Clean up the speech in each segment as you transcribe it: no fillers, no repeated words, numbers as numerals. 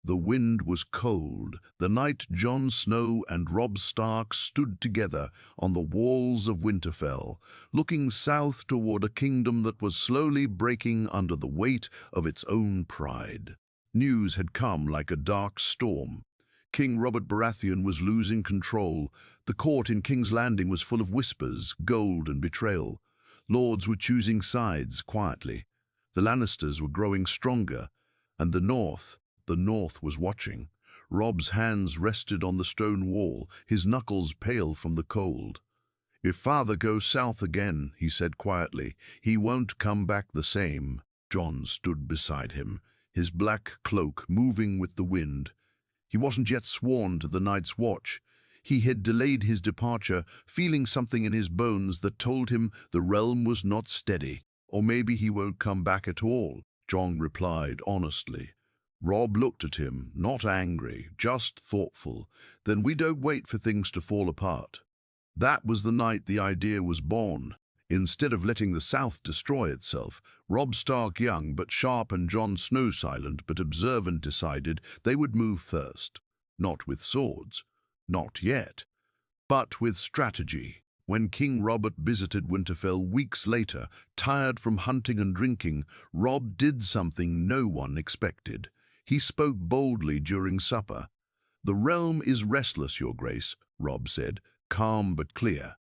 The wind was cold. The night Jon Snow and Robb Stark stood together on the walls of Winterfell, looking south toward a kingdom that was slowly breaking under the weight of its own pride. News had come like a dark storm. King Robert Baratheon was losing control. The court in King's Landing was full of whispers, gold and betrayal. Lords were choosing sides quietly. The Lannisters were growing stronger, and the North was watching. Robb's hands rested on the stone wall, his knuckles pale from the cold. "If father goes south again," he said quietly, "he won't come back the same." Jon stood beside him, his black cloak moving with the wind. He wasn't yet sworn to the Night's Watch. He had delayed his departure, feeling something in his bones that told him the realm was not steady. "Or maybe he won't come back at all," Jon replied honestly. Robb looked at him, not angry, just thoughtful. "Then we don't wait for things to fall apart." That was the night the idea was born. Instead of letting the South destroy itself, Robb Stark, young but sharp, and Jon Snow, silent but observant, decided they would move first. Not with swords, not yet, but with strategy. When King Robert visited Winterfell weeks later, tired from hunting and drinking, Robb did something no one expected. He spoke boldly during supper. "The realm is restless, Your Grace," Robb said, calm but clear.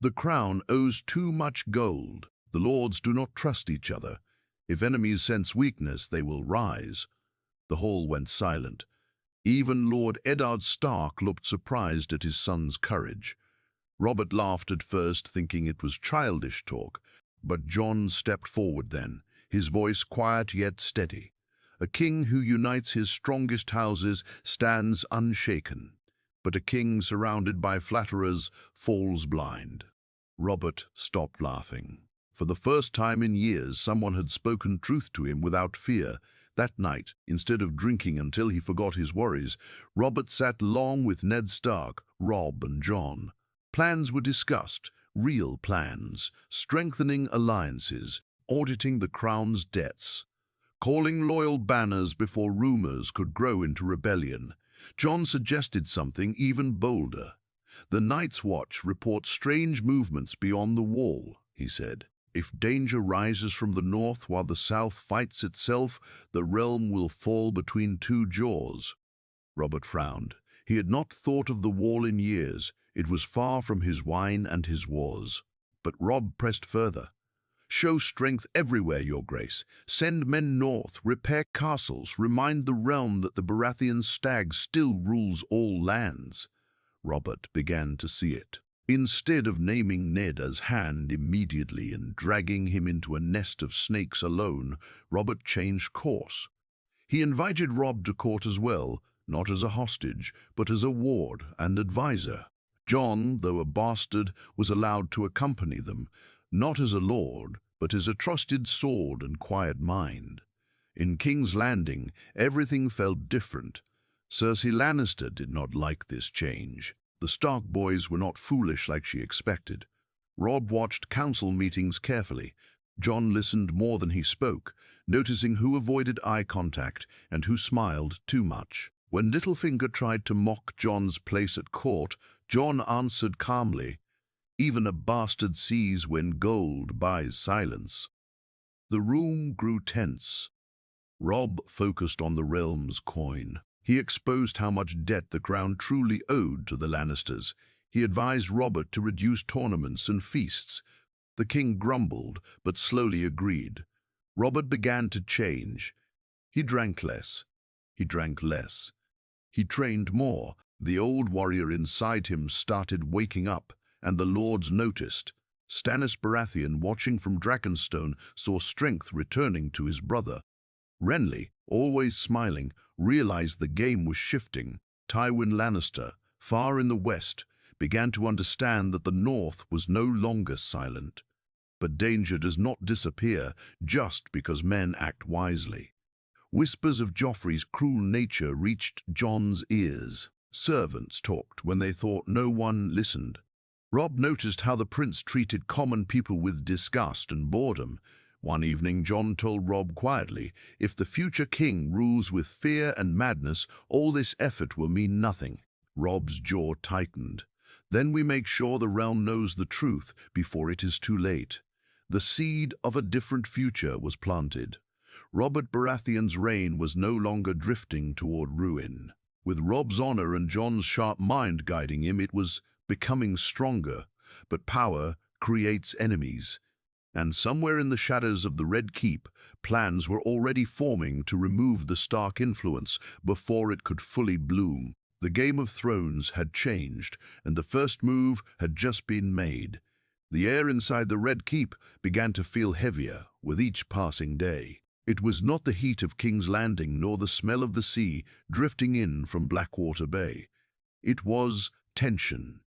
"The crown owes too much gold. The lords do not trust each other. If enemies sense weakness, they will rise." The hall went silent. Even Lord Eddard Stark looked surprised at his son's courage. Robert laughed at first, thinking it was childish talk, but Jon stepped forward then, his voice quiet yet steady. "A king who unites his strongest houses stands unshaken, but a king surrounded by flatterers falls blind." Robert stopped laughing. For the first time in years, someone had spoken truth to him without fear. That night, instead of drinking until he forgot his worries, Robert sat long with Ned Stark, Robb, and Jon. Plans were discussed, real plans, strengthening alliances, auditing the crown's debts, calling loyal banners before rumors could grow into rebellion. Jon suggested something even bolder. "The Night's Watch reports strange movements beyond the wall," he said. "If danger rises from the north while the south fights itself, the realm will fall between two jaws." Robert frowned. He had not thought of the wall in years. It was far from his wine and his wars. But Robb pressed further. "Show strength everywhere, Your Grace. Send men north, repair castles, remind the realm that the Baratheon stag still rules all lands." Robert began to see it. Instead of naming Ned as hand immediately and dragging him into a nest of snakes alone, Robert changed course. He invited Robb to court as well, not as a hostage, but as a ward and advisor. Jon, though a bastard, was allowed to accompany them, not as a lord, but as a trusted sword and quiet mind. In King's Landing, everything felt different. Cersei Lannister did not like this change. The Stark boys were not foolish like she expected. Robb watched council meetings carefully. Jon listened more than he spoke, noticing who avoided eye contact and who smiled too much. When Littlefinger tried to mock Jon's place at court, Jon answered calmly, "Even a bastard sees when gold buys silence." The room grew tense. Robb focused on the realm's coin. He exposed how much debt the crown truly owed to the Lannisters. He advised Robert to reduce tournaments and feasts. The king grumbled, but slowly agreed. Robert began to change. He drank less. He drank less. He trained more. The old warrior inside him started waking up, and the lords noticed. Stannis Baratheon, watching from Dragonstone, saw strength returning to his brother. Renly, always smiling, realized the game was shifting. Tywin Lannister, far in the west, began to understand that the north was no longer silent. But danger does not disappear just because men act wisely. Whispers of Joffrey's cruel nature reached Jon's ears. Servants talked when they thought no one listened. Robb noticed how the prince treated common people with disgust and boredom. One evening, Jon told Robb quietly, "If the future king rules with fear and madness, all this effort will mean nothing." Robb's jaw tightened. "Then we make sure the realm knows the truth before it is too late." The seed of a different future was planted. Robert Baratheon's reign was no longer drifting toward ruin. With Robb's honor and Jon's sharp mind guiding him, it was becoming stronger. But power creates enemies. And somewhere in the shadows of the Red Keep, plans were already forming to remove the Stark influence before it could fully bloom. The Game of Thrones had changed, and the first move had just been made. The air inside the Red Keep began to feel heavier with each passing day. It was not the heat of King's Landing nor the smell of the sea drifting in from Blackwater Bay. It was tension.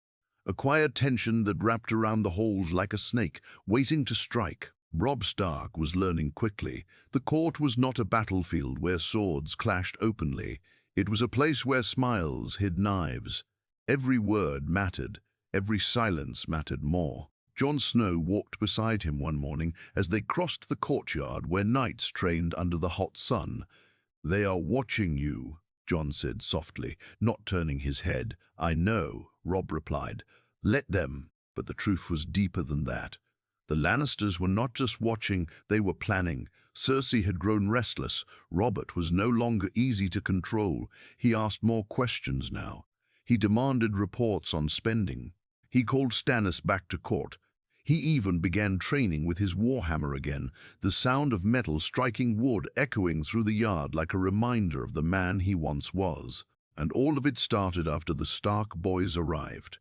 A quiet tension that wrapped around the halls like a snake, waiting to strike. Robb Stark was learning quickly. The court was not a battlefield where swords clashed openly. It was a place where smiles hid knives. Every word mattered. Every silence mattered more. Jon Snow walked beside him one morning as they crossed the courtyard where knights trained under the hot sun. "They are watching you," Jon said softly, not turning his head. "I know," Robb replied. "Let them." But the truth was deeper than that. The Lannisters were not just watching, they were planning. Cersei had grown restless. Robert was no longer easy to control. He asked more questions now. He demanded reports on spending. He called Stannis back to court. He even began training with his warhammer again, the sound of metal striking wood echoing through the yard like a reminder of the man he once was. And all of it started after the Stark boys arrived.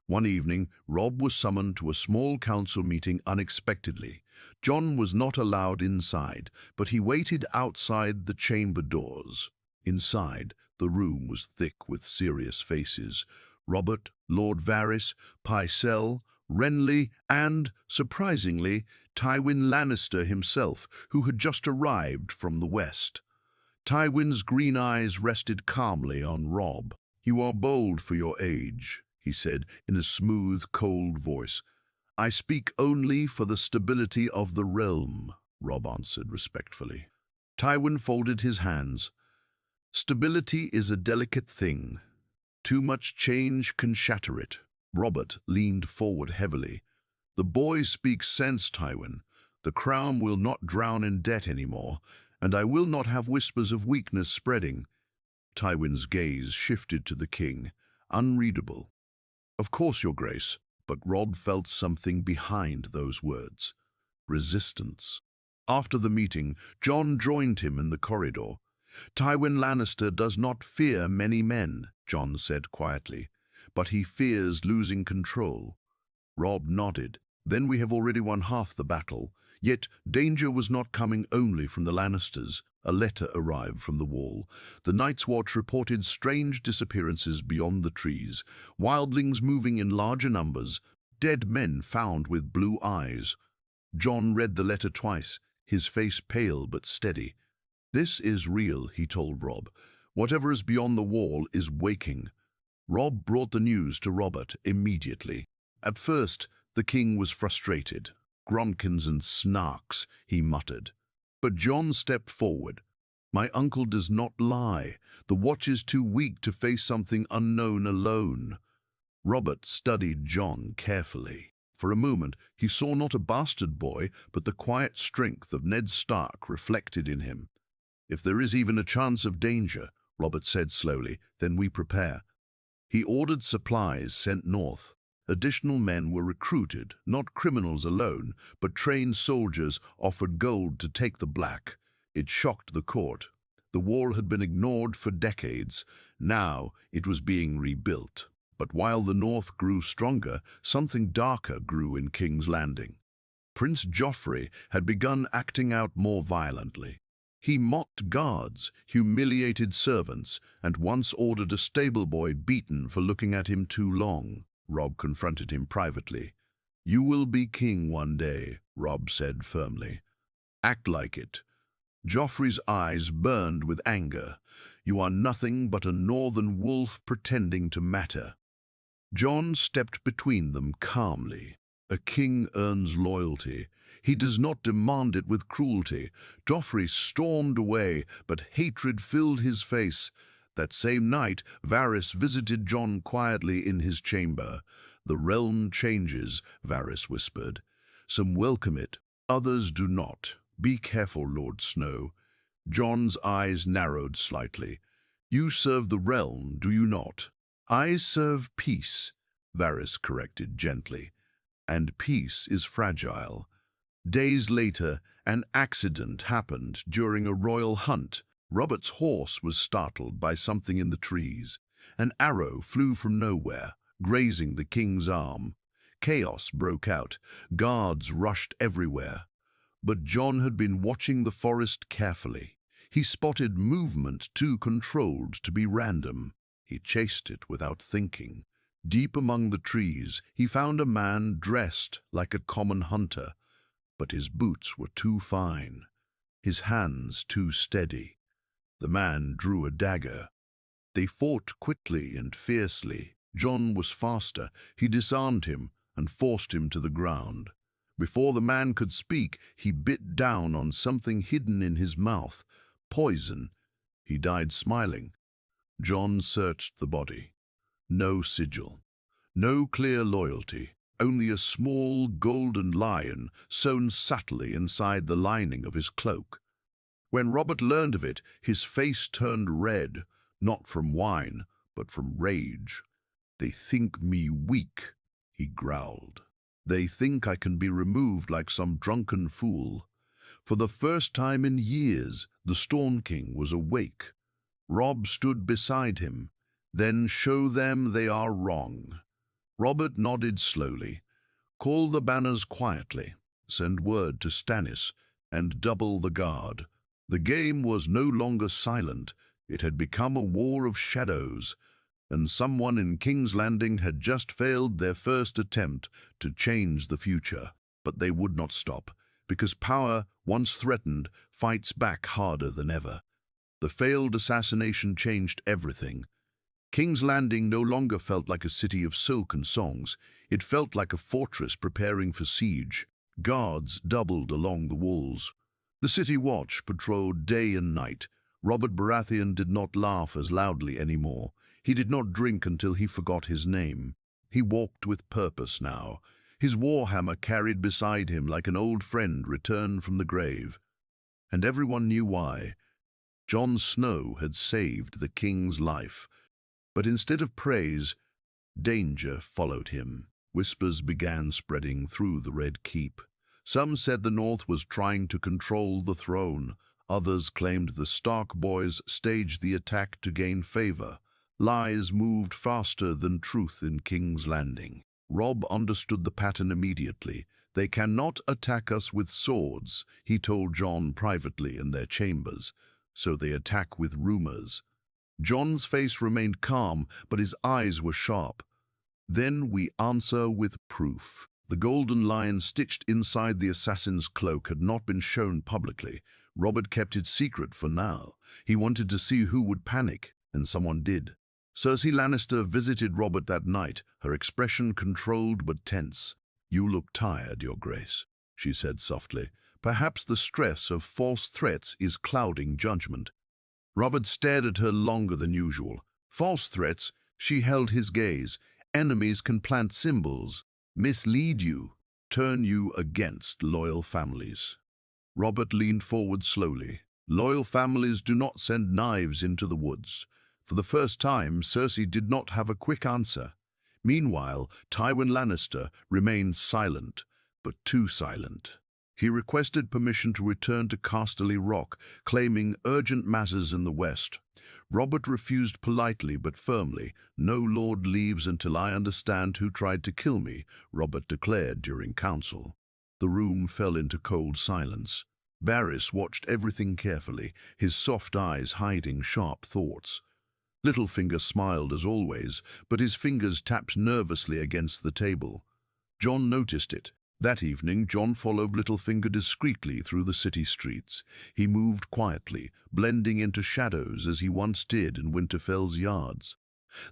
One evening, Robb was summoned to a small council meeting unexpectedly. Jon was not allowed inside, but he waited outside the chamber doors. Inside, the room was thick with serious faces. Robert, Lord Varys, Pycelle, Renly, and, surprisingly, Tywin Lannister himself, who had just arrived from the west. Tywin's green eyes rested calmly on Robb. "You are bold for your age," he said in a smooth, cold voice. "I speak only for the stability of the realm," Robb answered respectfully. Tywin folded his hands. "Stability is a delicate thing. Too much change can shatter it." Robert leaned forward heavily. "The boy speaks sense, Tywin. The crown will not drown in debt anymore, and I will not have whispers of weakness spreading." Tywin's gaze shifted to the king, unreadable. "Of course, Your Grace," but Robb felt something behind those words. Resistance. After the meeting, Jon joined him in the corridor. "Tywin Lannister does not fear many men," Jon said quietly, "but he fears losing control." Robb nodded. "Then we have already won half the battle." Yet danger was not coming only from the Lannisters. A letter arrived from the Wall. The Night's Watch reported strange disappearances beyond the trees, wildlings moving in larger numbers, dead men found with blue eyes. Jon read the letter twice, his face pale but steady. "This is real," he told Robb. "Whatever is beyond the Wall is waking." Robb brought the news to Robert immediately. At first, the king was frustrated. "Grumpkins and snarks," he muttered. But Jon stepped forward. "My uncle does not lie. The Watch is too weak to face something unknown alone." Robert studied Jon carefully. For a moment, he saw not a bastard boy, but the quiet strength of Ned Stark reflected in him. "If there is even a chance of danger," Robert said slowly, "then we prepare." He ordered supplies sent north. Additional men were recruited, not criminals alone, but trained soldiers offered gold to take the black. It shocked the court. The wall had been ignored for decades. Now it was being rebuilt. But while the north grew stronger, something darker grew in King's Landing. Prince Joffrey had begun acting out more violently. He mocked guards, humiliated servants, and once ordered a stable boy beaten for looking at him too long. Robb confronted him privately. "You will be king one day," Robb said firmly. "Act like it." Joffrey's eyes burned with anger. "You are nothing but a northern wolf pretending to matter." Jon stepped between them calmly. A king earns loyalty. He does not demand it with cruelty. Joffrey stormed away, but hatred filled his face. That same night, Varys visited Jon quietly in his chamber. "The realm changes," Varys whispered. "Some welcome it, others do not. Be careful, Lord Snow." Jon's eyes narrowed slightly. "You serve the realm, do you not?" "I serve peace," Varys corrected gently. "And peace is fragile." Days later, an accident happened during a royal hunt. Robert's horse was startled by something in the trees. An arrow flew from nowhere, grazing the king's arm. Chaos broke out. Guards rushed everywhere. But Jon had been watching the forest carefully. He spotted movement too controlled to be random. He chased it without thinking. Deep among the trees, he found a man dressed like a common hunter, but his boots were too fine, his hands too steady. The man drew a dagger. They fought quickly and fiercely. Jon was faster. He disarmed him and forced him to the ground. Before the man could speak, he bit down on something hidden in his mouth. Poison. He died smiling. Jon searched the body. No sigil, no clear loyalty, only a small golden lion sewn subtly inside the lining of his cloak. When Robert learned of it, his face turned red, not from wine, but from rage. "They think me weak," he growled. "They think I can be removed like some drunken fool." For the first time in years, the Storm King was awake. Robb stood beside him. "Then show them they are wrong." Robert nodded slowly. "Call the banners quietly. Send word to Stannis, and double the guard." The game was no longer silent. It had become a war of shadows, and someone in King's Landing had just failed their first attempt to change the future. But they would not stop, because power, once threatened, fights back harder than ever. The failed assassination changed everything. King's Landing no longer felt like a city of silk and songs. It felt like a fortress preparing for siege. Guards doubled along the walls. The city watch patrolled day and night. Robert Baratheon did not laugh as loudly anymore. He did not drink until he forgot his name. He walked with purpose now. His warhammer carried beside him like an old friend returned from the grave. And everyone knew why. Jon Snow had saved the king's life. But instead of praise, danger followed him. Whispers began spreading through the Red Keep. Some said the North was trying to control the throne. Others claimed the Stark boys staged the attack to gain favor. Lies moved faster than truth in King's Landing. Robb understood the pattern immediately. "They cannot attack us with swords," he told Jon privately in their chambers. "So they attack with rumors." Jon's face remained calm, but his eyes were sharp. "Then we answer with proof." The golden lion stitched inside the assassin's cloak had not been shown publicly. Robert kept it secret for now. He wanted to see who would panic, and someone did. Cersei Lannister visited Robert that night, her expression controlled but tense. "You look tired, Your Grace," she said softly. "Perhaps the stress of false threats is clouding judgment." Robert stared at her longer than usual. False threats? She held his gaze. Enemies can plant symbols, mislead you, turn you against loyal families. Robert leaned forward slowly. Loyal families do not send knives into the woods. For the first time, Cersei did not have a quick answer. Meanwhile, Tywin Lannister remained silent, but too silent. He requested permission to return to Casterly Rock, claiming urgent matters in the west. Robert refused politely but firmly. "No lord leaves until I understand who tried to kill me," Robert declared during council. The room fell into cold silence. Varys watched everything carefully, his soft eyes hiding sharp thoughts. Littlefinger smiled as always, but his fingers tapped nervously against the table. Jon noticed it. That evening, Jon followed Littlefinger discreetly through the city streets. He moved quietly, blending into shadows as he once did in Winterfell's yards.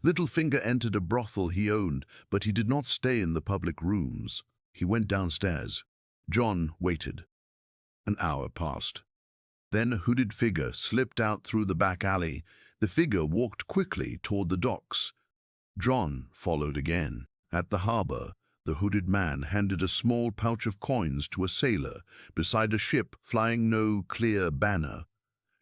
Littlefinger entered a brothel he owned, but he did not stay in the public rooms. He went downstairs. Jon waited. An hour passed. Then a hooded figure slipped out through the back alley. The figure walked quickly toward the docks. Jon followed again. At the harbor, the hooded man handed a small pouch of coins to a sailor beside a ship flying no clear banner.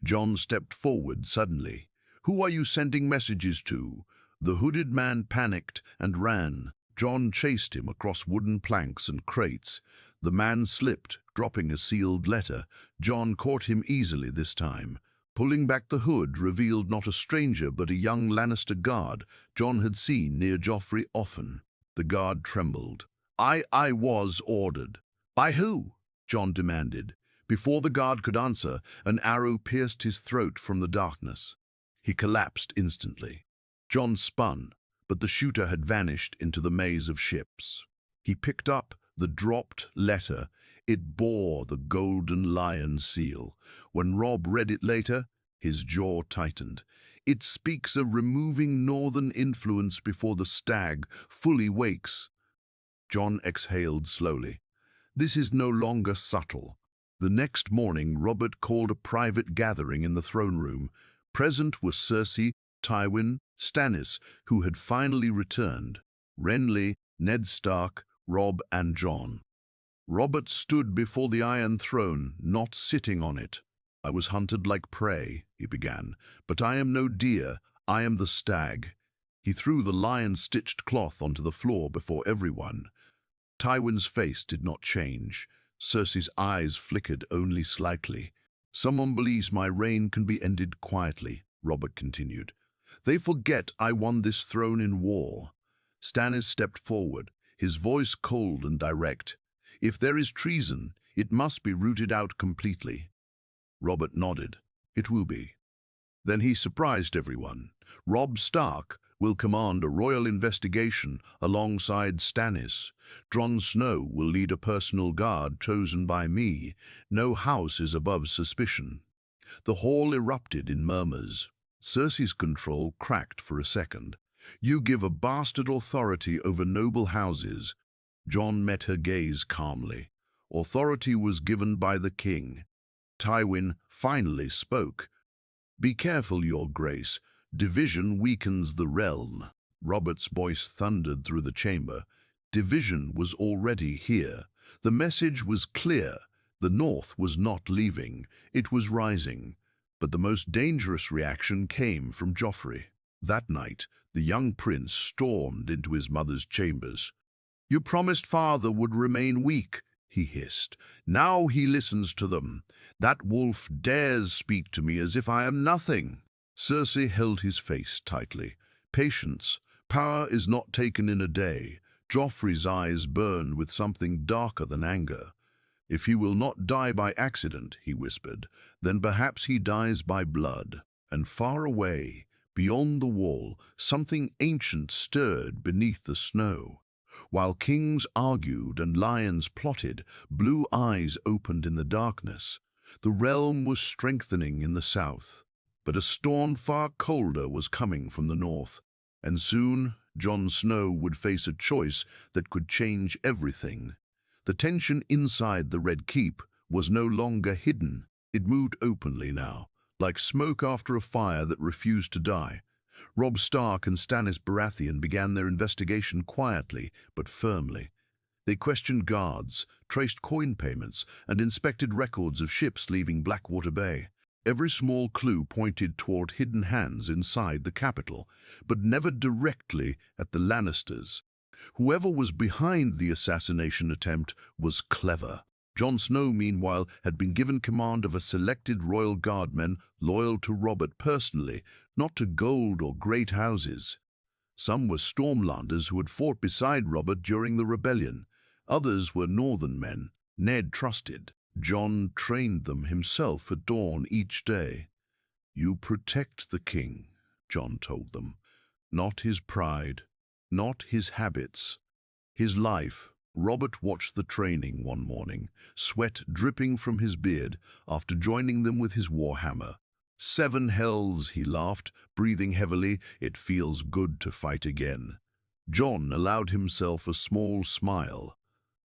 Jon stepped forward suddenly. "Who are you sending messages to?" The hooded man panicked and ran. Jon chased him across wooden planks and crates. The man slipped, dropping a sealed letter. Jon caught him easily this time. Pulling back the hood revealed not a stranger but a young Lannister guard Jon had seen near Joffrey often. The guard trembled. I was ordered." "By who?" Jon demanded. Before the guard could answer, an arrow pierced his throat from the darkness. He collapsed instantly. Jon spun, but the shooter had vanished into the maze of ships. He picked up the dropped letter. It bore the golden lion seal. When Robb read it later, his jaw tightened. It speaks of removing northern influence before the stag fully wakes. Jon exhaled slowly. This is no longer subtle. The next morning, Robert called a private gathering in the throne room. Present were Cersei, Tywin, Stannis, who had finally returned, Renly, Ned Stark, Robb, and Jon. Robert stood before the Iron Throne, not sitting on it. "I was hunted like prey," he began, "but I am no deer, I am the stag." He threw the lion-stitched cloth onto the floor before everyone. Tywin's face did not change. Cersei's eyes flickered only slightly. "Someone believes my reign can be ended quietly," Robert continued. "They forget I won this throne in war." Stannis stepped forward, his voice cold and direct. "If there is treason, it must be rooted out completely." Robert nodded. "It will be." Then he surprised everyone. "Robb Stark will command a royal investigation alongside Stannis. Jon Snow will lead a personal guard chosen by me. No house is above suspicion." The hall erupted in murmurs. Cersei's control cracked for a second. "You give a bastard authority over noble houses." Jon met her gaze calmly. "Authority was given by the king." Tywin finally spoke. "Be careful, Your Grace. Division weakens the realm." Robert's voice thundered through the chamber. Division was already here. The message was clear. The North was not leaving. It was rising. But the most dangerous reaction came from Joffrey. That night, the young prince stormed into his mother's chambers. "You promised father would remain weak," he hissed. "Now he listens to them. That wolf dares speak to me as if I am nothing." Cersei held his face tightly. "Patience. Power is not taken in a day." Joffrey's eyes burned with something darker than anger. "If he will not die by accident," he whispered, "then perhaps he dies by blood." And far away, beyond the wall, something ancient stirred beneath the snow. While kings argued and lions plotted, blue eyes opened in the darkness. The realm was strengthening in the south. But a storm far colder was coming from the north, and soon Jon Snow would face a choice that could change everything. The tension inside the Red Keep was no longer hidden. It moved openly now, like smoke after a fire that refused to die. Robb Stark and Stannis Baratheon began their investigation quietly but firmly. They questioned guards, traced coin payments, and inspected records of ships leaving Blackwater Bay. Every small clue pointed toward hidden hands inside the capital, but never directly at the Lannisters. Whoever was behind the assassination attempt was clever. Jon Snow, meanwhile, had been given command of a selected royal guardmen loyal to Robert personally, not to gold or great houses. Some were Stormlanders who had fought beside Robert during the rebellion. Others were northern men Ned trusted. Jon trained them himself at dawn each day. "You protect the king," Jon told them. "Not his pride, not his habits, his life." Robert watched the training one morning, sweat dripping from his beard after joining them with his warhammer. "7 hells," he laughed, breathing heavily. "It feels good to fight again." Jon allowed himself a small smile.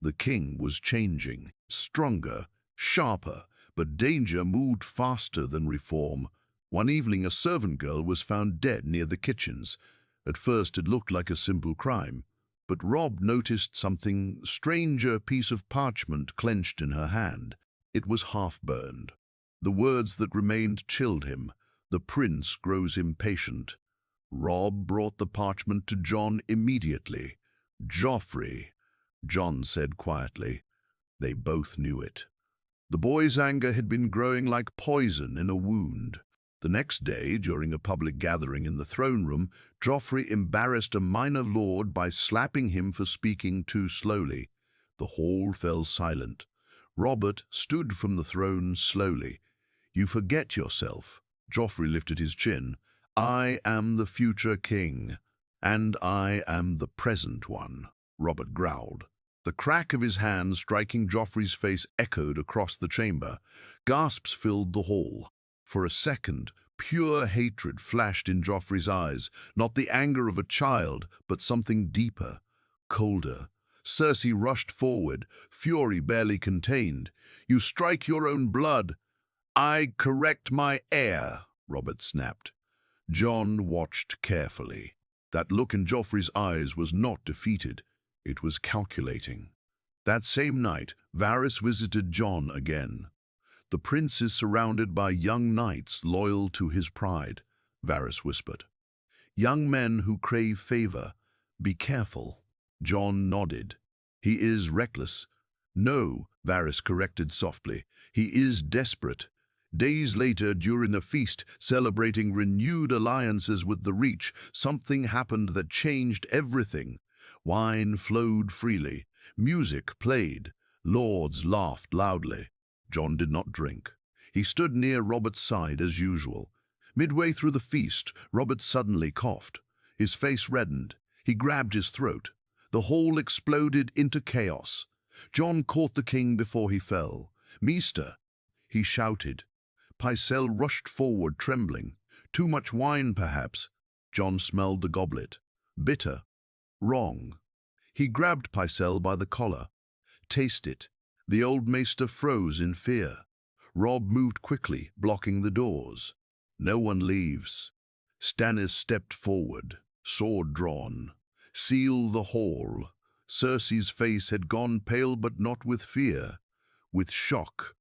The king was changing, stronger, sharper, but danger moved faster than reform. One evening, a servant girl was found dead near the kitchens. At first, it looked like a simple crime, but Robb noticed something strange, a piece of parchment clenched in her hand. It was half-burned. The words that remained chilled him. The prince grows impatient. Robb brought the parchment to Jon immediately. "Joffrey," Jon said quietly. They both knew it. The boy's anger had been growing like poison in a wound. The next day, during a public gathering in the throne room, Joffrey embarrassed a minor lord by slapping him for speaking too slowly. The hall fell silent. Robert stood from the throne slowly. "You forget yourself." Joffrey lifted his chin. "I am the future king, and I am the present one," Robert growled. The crack of his hand striking Joffrey's face echoed across the chamber. Gasps filled the hall. For a second, pure hatred flashed in Joffrey's eyes, not the anger of a child, but something deeper, colder. Cersei rushed forward, fury barely contained. "You strike your own blood." "I correct my heir," Robert snapped. Jon watched carefully. That look in Joffrey's eyes was not defeated. It was calculating. That same night, Varys visited Jon again. "The prince is surrounded by young knights loyal to his pride," Varys whispered. "Young men who crave favor. Be careful." Jon nodded. "He is reckless." "No," Varys corrected softly. "He is desperate." Days later, during a feast celebrating renewed alliances with the Reach, something happened that changed everything. Wine flowed freely. Music played. Lords laughed loudly. Jon did not drink. He stood near Robert's side as usual. Midway through the feast, Robert suddenly coughed. His face reddened. He grabbed his throat. The hall exploded into chaos. Jon caught the king before he fell. "Maester!" he shouted. Pycelle rushed forward, trembling. Too much wine, perhaps. Jon smelled the goblet. Bitter. Wrong. He grabbed Pycelle by the collar. "Taste it." The old maester froze in fear. Robb moved quickly, blocking the doors. "No one leaves." Stannis stepped forward, sword drawn. "Seal the hall." Cersei's face had gone pale, but not with fear, with shock.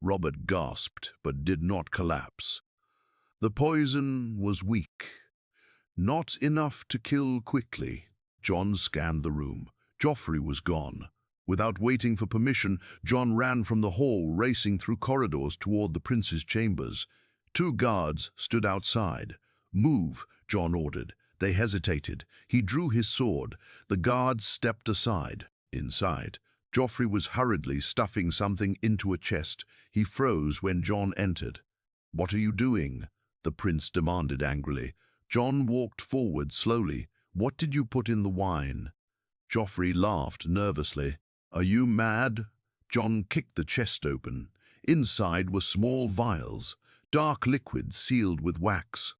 Robert gasped, but did not collapse. The poison was weak. Not enough to kill quickly. Jon scanned the room. Joffrey was gone. Without waiting for permission, Jon ran from the hall, racing through corridors toward the prince's chambers. 2 guards stood outside. "Move," Jon ordered. They hesitated. He drew his sword. The guards stepped aside. Inside, Joffrey was hurriedly stuffing something into a chest. He froze when Jon entered. "What are you doing?" the prince demanded angrily. Jon walked forward slowly. "What did you put in the wine?" Joffrey laughed nervously. "Are you mad?" Jon kicked the chest open. Inside were small vials, dark liquid sealed with wax.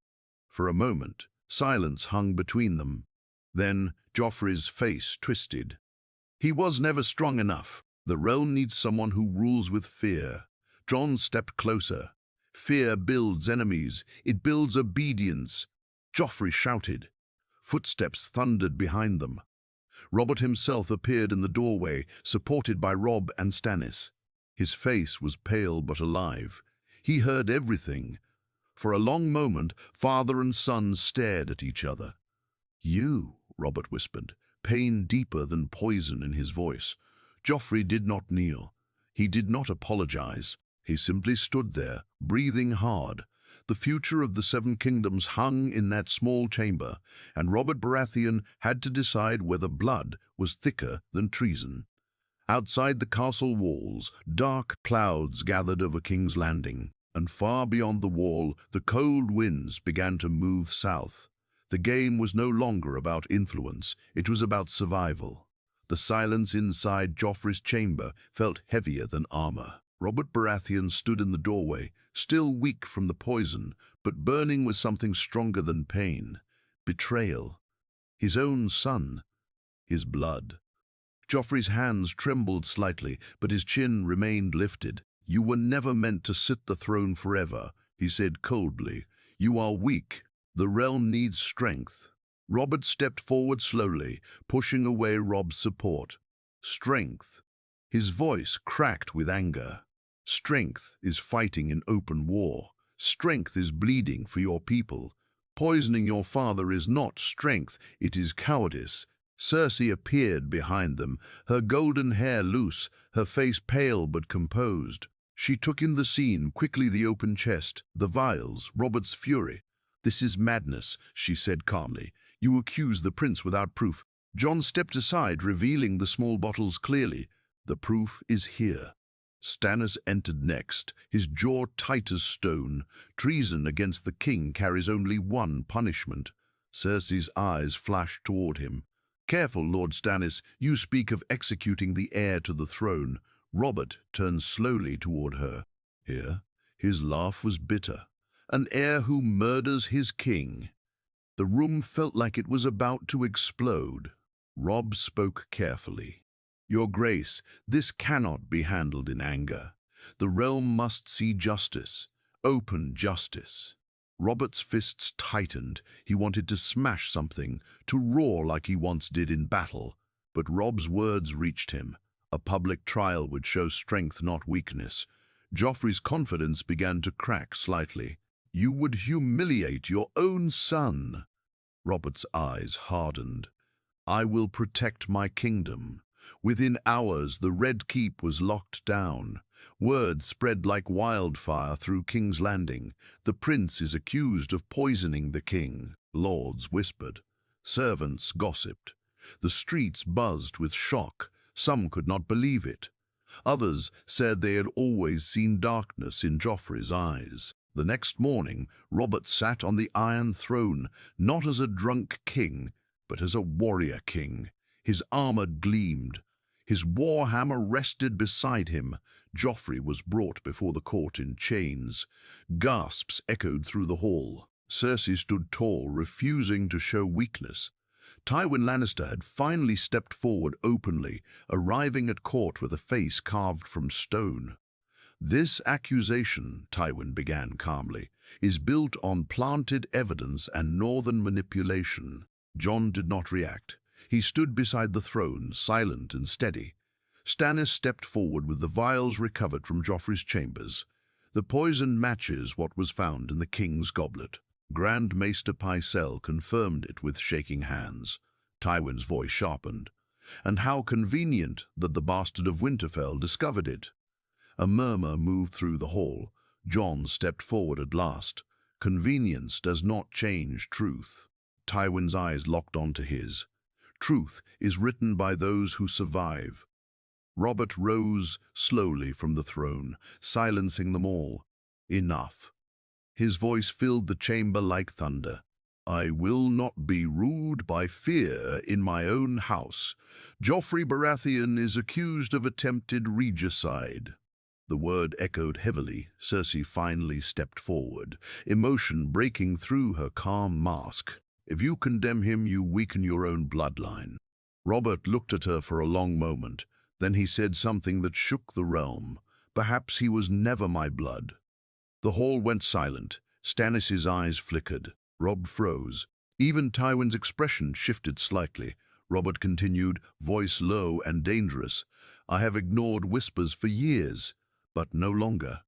For a moment, silence hung between them. Then Joffrey's face twisted. "He was never strong enough. The realm needs someone who rules with fear." Jon stepped closer. "Fear builds enemies. It builds obedience." Joffrey shouted. Footsteps thundered behind them. Robert himself appeared in the doorway, supported by Robb and Stannis. His face was pale but alive. He heard everything. For a long moment, father and son stared at each other. "You," Robert whispered, pain deeper than poison in his voice. Joffrey did not kneel. He did not apologize. He simply stood there, breathing hard. The future of the 7 Kingdoms hung in that small chamber, and Robert Baratheon had to decide whether blood was thicker than treason. Outside the castle walls, dark clouds gathered over King's Landing, and far beyond the wall, the cold winds began to move south. The game was no longer about influence, it was about survival. The silence inside Joffrey's chamber felt heavier than armor. Robert Baratheon stood in the doorway, still weak from the poison, but burning with something stronger than pain. Betrayal. His own son. His blood. Joffrey's hands trembled slightly, but his chin remained lifted. "You were never meant to sit the throne forever," he said coldly. "You are weak. The realm needs strength." Robert stepped forward slowly, pushing away Robb's support. "Strength." His voice cracked with anger. "Strength is fighting in open war. Strength is bleeding for your people. Poisoning your father is not strength, it is cowardice." Cersei appeared behind them, her golden hair loose, her face pale but composed. She took in the scene, quickly the open chest, the vials, Robert's fury. "This is madness," she said calmly. "You accuse the prince without proof." Jon stepped aside, revealing the small bottles clearly. "The proof is here." Stannis entered next, his jaw tight as stone. Treason against the king carries only one punishment. Cersei's eyes flashed toward him. "Careful, Lord Stannis, you speak of executing the heir to the throne." Robert turned slowly toward her. Here, his laugh was bitter. "An heir who murders his king." The room felt like it was about to explode. Robb spoke carefully. "Your Grace, this cannot be handled in anger. The realm must see justice, open justice." Robert's fists tightened. He wanted to smash something, to roar like he once did in battle. But Robb's words reached him. A public trial would show strength, not weakness. Joffrey's confidence began to crack slightly. "You would humiliate your own son." Robert's eyes hardened. "I will protect my kingdom." Within hours, the Red Keep was locked down. Word spread like wildfire through King's Landing. "The prince is accused of poisoning the king." Lords whispered. Servants gossiped. The streets buzzed with shock. Some could not believe it. Others said they had always seen darkness in Joffrey's eyes. The next morning, Robert sat on the Iron Throne, not as a drunk king, but as a warrior king. His armor gleamed. His war hammer rested beside him. Joffrey was brought before the court in chains. Gasps echoed through the hall. Cersei stood tall, refusing to show weakness. Tywin Lannister had finally stepped forward openly, arriving at court with a face carved from stone. "This accusation," Tywin began calmly, "is built on planted evidence and northern manipulation." Jon did not react. He stood beside the throne, silent and steady. Stannis stepped forward with the vials recovered from Joffrey's chambers. The poison matches what was found in the king's goblet. Grand Maester Pycelle confirmed it with shaking hands. Tywin's voice sharpened. "And how convenient that the bastard of Winterfell discovered it." A murmur moved through the hall. Jon stepped forward at last. "Convenience does not change truth." Tywin's eyes locked onto his. "Truth is written by those who survive." Robert rose slowly from the throne, silencing them all. "Enough." His voice filled the chamber like thunder. "I will not be ruled by fear in my own house. Joffrey Baratheon is accused of attempted regicide." The word echoed heavily. Cersei finally stepped forward, emotion breaking through her calm mask. "If you condemn him, you weaken your own bloodline." Robert looked at her for a long moment. Then he said something that shook the realm. "Perhaps he was never my blood." The hall went silent. Stannis' eyes flickered. Robb froze. Even Tywin's expression shifted slightly. Robert continued, voice low and dangerous. "I have ignored whispers for years, but no longer."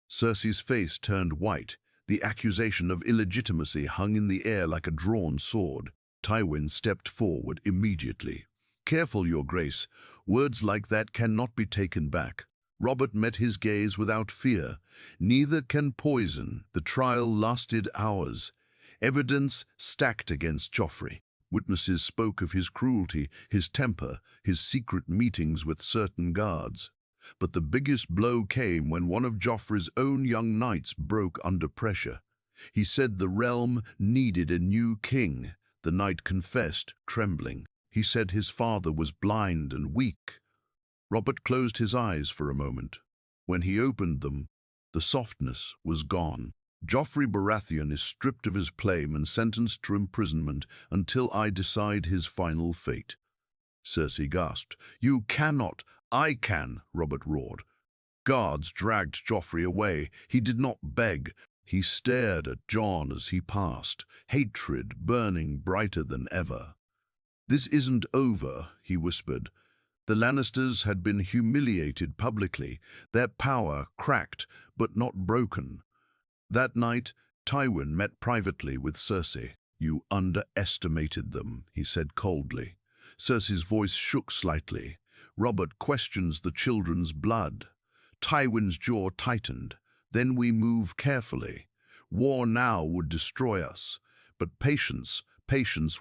Cersei's face turned white. The accusation of illegitimacy hung in the air like a drawn sword. Tywin stepped forward immediately. "Careful, Your Grace. Words like that cannot be taken back." Robert met his gaze without fear. "Neither can poison." The trial lasted hours. Evidence stacked against Joffrey. Witnesses spoke of his cruelty, his temper, his secret meetings with certain guards. But the biggest blow came when one of Joffrey's own young knights broke under pressure. He said the realm needed a new king. The knight confessed, trembling. He said his father was blind and weak. Robert closed his eyes for a moment. When he opened them, the softness was gone. "Joffrey Baratheon is stripped of his claim and sentenced to imprisonment until I decide his final fate." Cersei gasped. "You cannot." "I can," Robert roared. Guards dragged Joffrey away. He did not beg. He stared at Jon as he passed, hatred burning brighter than ever. "This isn't over," he whispered. The Lannisters had been humiliated publicly, their power cracked but not broken. That night, Tywin met privately with Cersei. "You underestimated them," he said coldly. Cersei's voice shook slightly. "Robert questions the children's blood." Tywin's jaw tightened. "Then we move carefully. War now would destroy us. But patience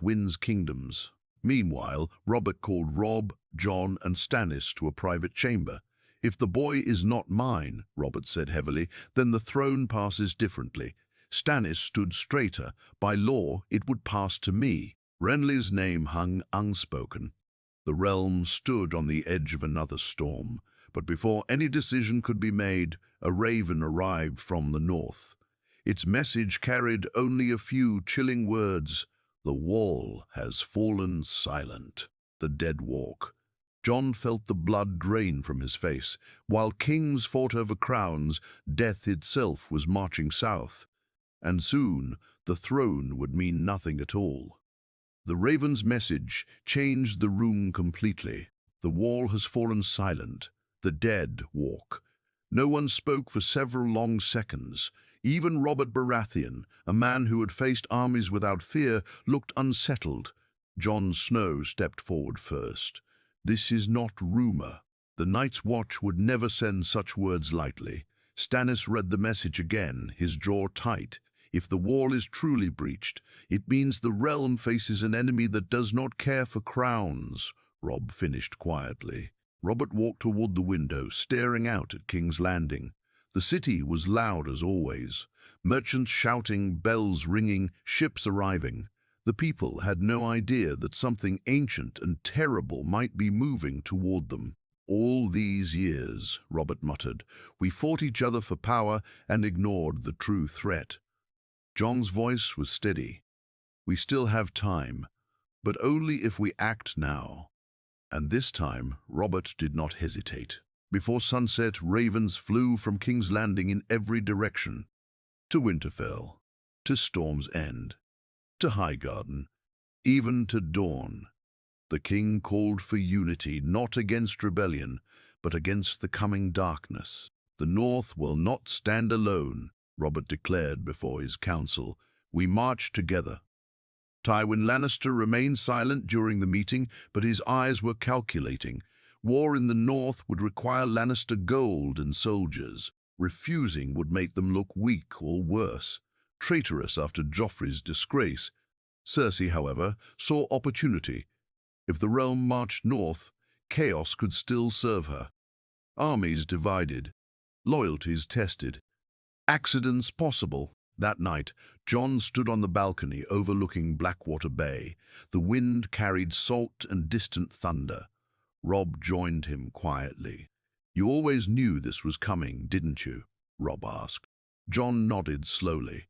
wins kingdoms." Meanwhile, Robert called Robb, Jon, and Stannis to a private chamber. "If the boy is not mine," Robert said heavily, "then the throne passes differently." Stannis stood straighter. "By law, it would pass to me." Renly's name hung unspoken. The realm stood on the edge of another storm. But before any decision could be made, a raven arrived from the north. Its message carried only a few chilling words. "The wall has fallen silent." The dead walk. Jon felt the blood drain from his face. While kings fought over crowns, death itself was marching south. And soon, the throne would mean nothing at all. The raven's message changed the room completely. The wall has fallen silent. The dead walk. No one spoke for several long seconds. Even Robert Baratheon, a man who had faced armies without fear, looked unsettled. Jon Snow stepped forward first. "This is not rumor." The Night's Watch would never send such words lightly. Stannis read the message again, his jaw tight. "If the wall is truly breached, it means the realm faces an enemy that does not care for crowns," Robb finished quietly. Robert walked toward the window, staring out at King's Landing. The city was loud as always. Merchants shouting, bells ringing, ships arriving. The people had no idea that something ancient and terrible might be moving toward them. "All these years," Robert muttered, "we fought each other for power and ignored the true threat." Jon's voice was steady. "We still have time, but only if we act now." And this time, Robert did not hesitate. Before sunset, ravens flew from King's Landing in every direction. To Winterfell, to Storm's End, to Highgarden, even to Dawn. The king called for unity, not against rebellion, but against the coming darkness. "The North will not stand alone," Robert declared before his council. "We march together." Tywin Lannister remained silent during the meeting, but his eyes were calculating. War in the North would require Lannister gold and soldiers. Refusing would make them look weak or worse, traitorous after Joffrey's disgrace. Cersei, however, saw opportunity. If the realm marched north, chaos could still serve her. Armies divided, loyalties tested, accidents possible. That night, Jon stood on the balcony overlooking Blackwater Bay. The wind carried salt and distant thunder. Robb joined him quietly. "You always knew this was coming, didn't you?" Robb asked. Jon nodded slowly.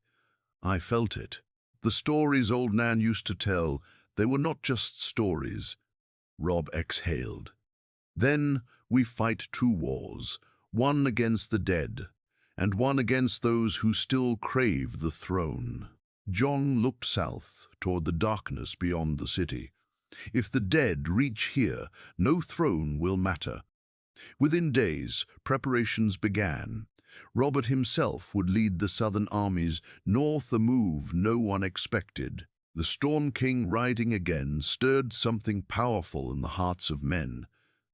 "I felt it. The stories old Nan used to tell, they were not just stories." Robb exhaled. "Then we fight two wars, one against the dead, and one against those who still crave the throne." Jon looked south, toward the darkness beyond the city. "If the dead reach here, no throne will matter." Within days, preparations began. Robert himself would lead the southern armies north, a move no one expected. The Storm King riding again stirred something powerful in the hearts of men.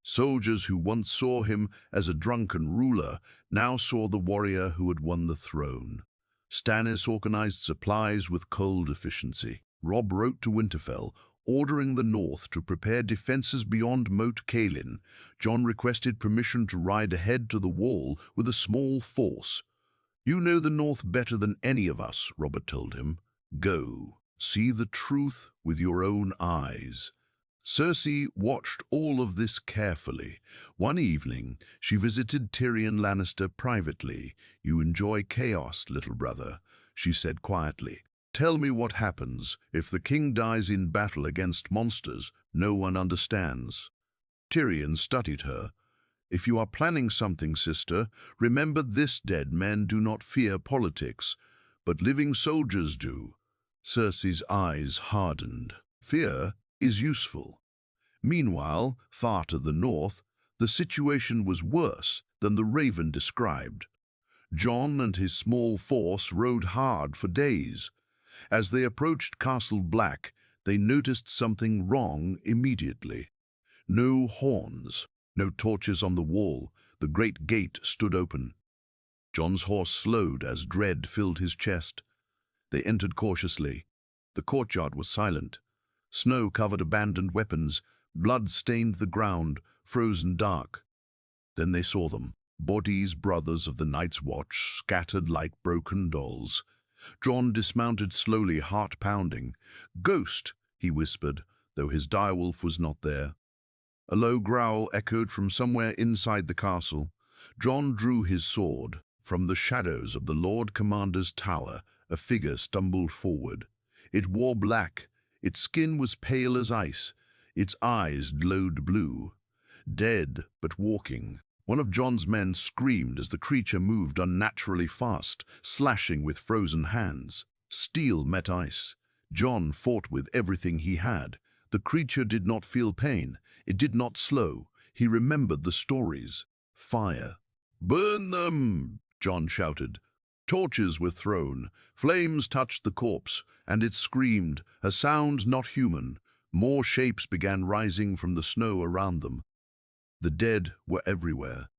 Soldiers who once saw him as a drunken ruler now saw the warrior who had won the throne. Stannis organized supplies with cold efficiency. Robb wrote to Winterfell, ordering the North to prepare defenses beyond Moat Cailin. Jon requested permission to ride ahead to the wall with a small force. "You know the North better than any of us," Robert told him. "Go, see the truth with your own eyes." Cersei watched all of this carefully. One evening, she visited Tyrion Lannister privately. "You enjoy chaos, little brother," she said quietly. Tell me what happens if the king dies in battle against monsters no one understands." Tyrion studied her. "If you are planning something, sister, remember this: dead men do not fear politics, but living soldiers do." Cersei's eyes hardened. Fear is useful. Meanwhile, far to the north, the situation was worse than the Raven described. Jon and his small force rode hard for days. As they approached Castle Black, they noticed something wrong immediately. No horns, no torches on the wall. The great gate stood open. Jon's horse slowed as dread filled his chest. They entered cautiously. The courtyard was silent. Snow covered abandoned weapons. Blood stained the ground, frozen dark. Then they saw them, bodies, brothers of the Night's Watch, scattered like broken dolls. Jon dismounted slowly, heart pounding. "Ghost," he whispered, though his direwolf was not there. A low growl echoed from somewhere inside the castle. Jon drew his sword. From the shadows of the Lord Commander's tower, a figure stumbled forward. It wore black. Its skin was pale as ice. Its eyes glowed blue. Dead, but walking. One of Jon's men screamed as the creature moved unnaturally fast, slashing with frozen hands. Steel met ice. Jon fought with everything he had. The creature did not feel pain. It did not slow. He remembered the stories. Fire. "Burn them!" Jon shouted. Torches were thrown. Flames touched the corpse, and it screamed, a sound not human. More shapes began rising from the snow around them. The dead were everywhere.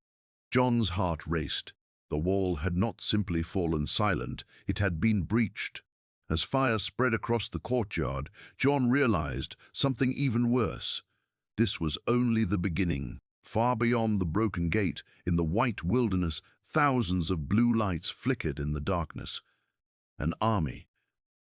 Jon's heart raced. The wall had not simply fallen silent, it had been breached. As fire spread across the courtyard, Jon realized something even worse. This was only the beginning. Far beyond the broken gate, in the white wilderness, thousands of blue lights flickered in the darkness. An army.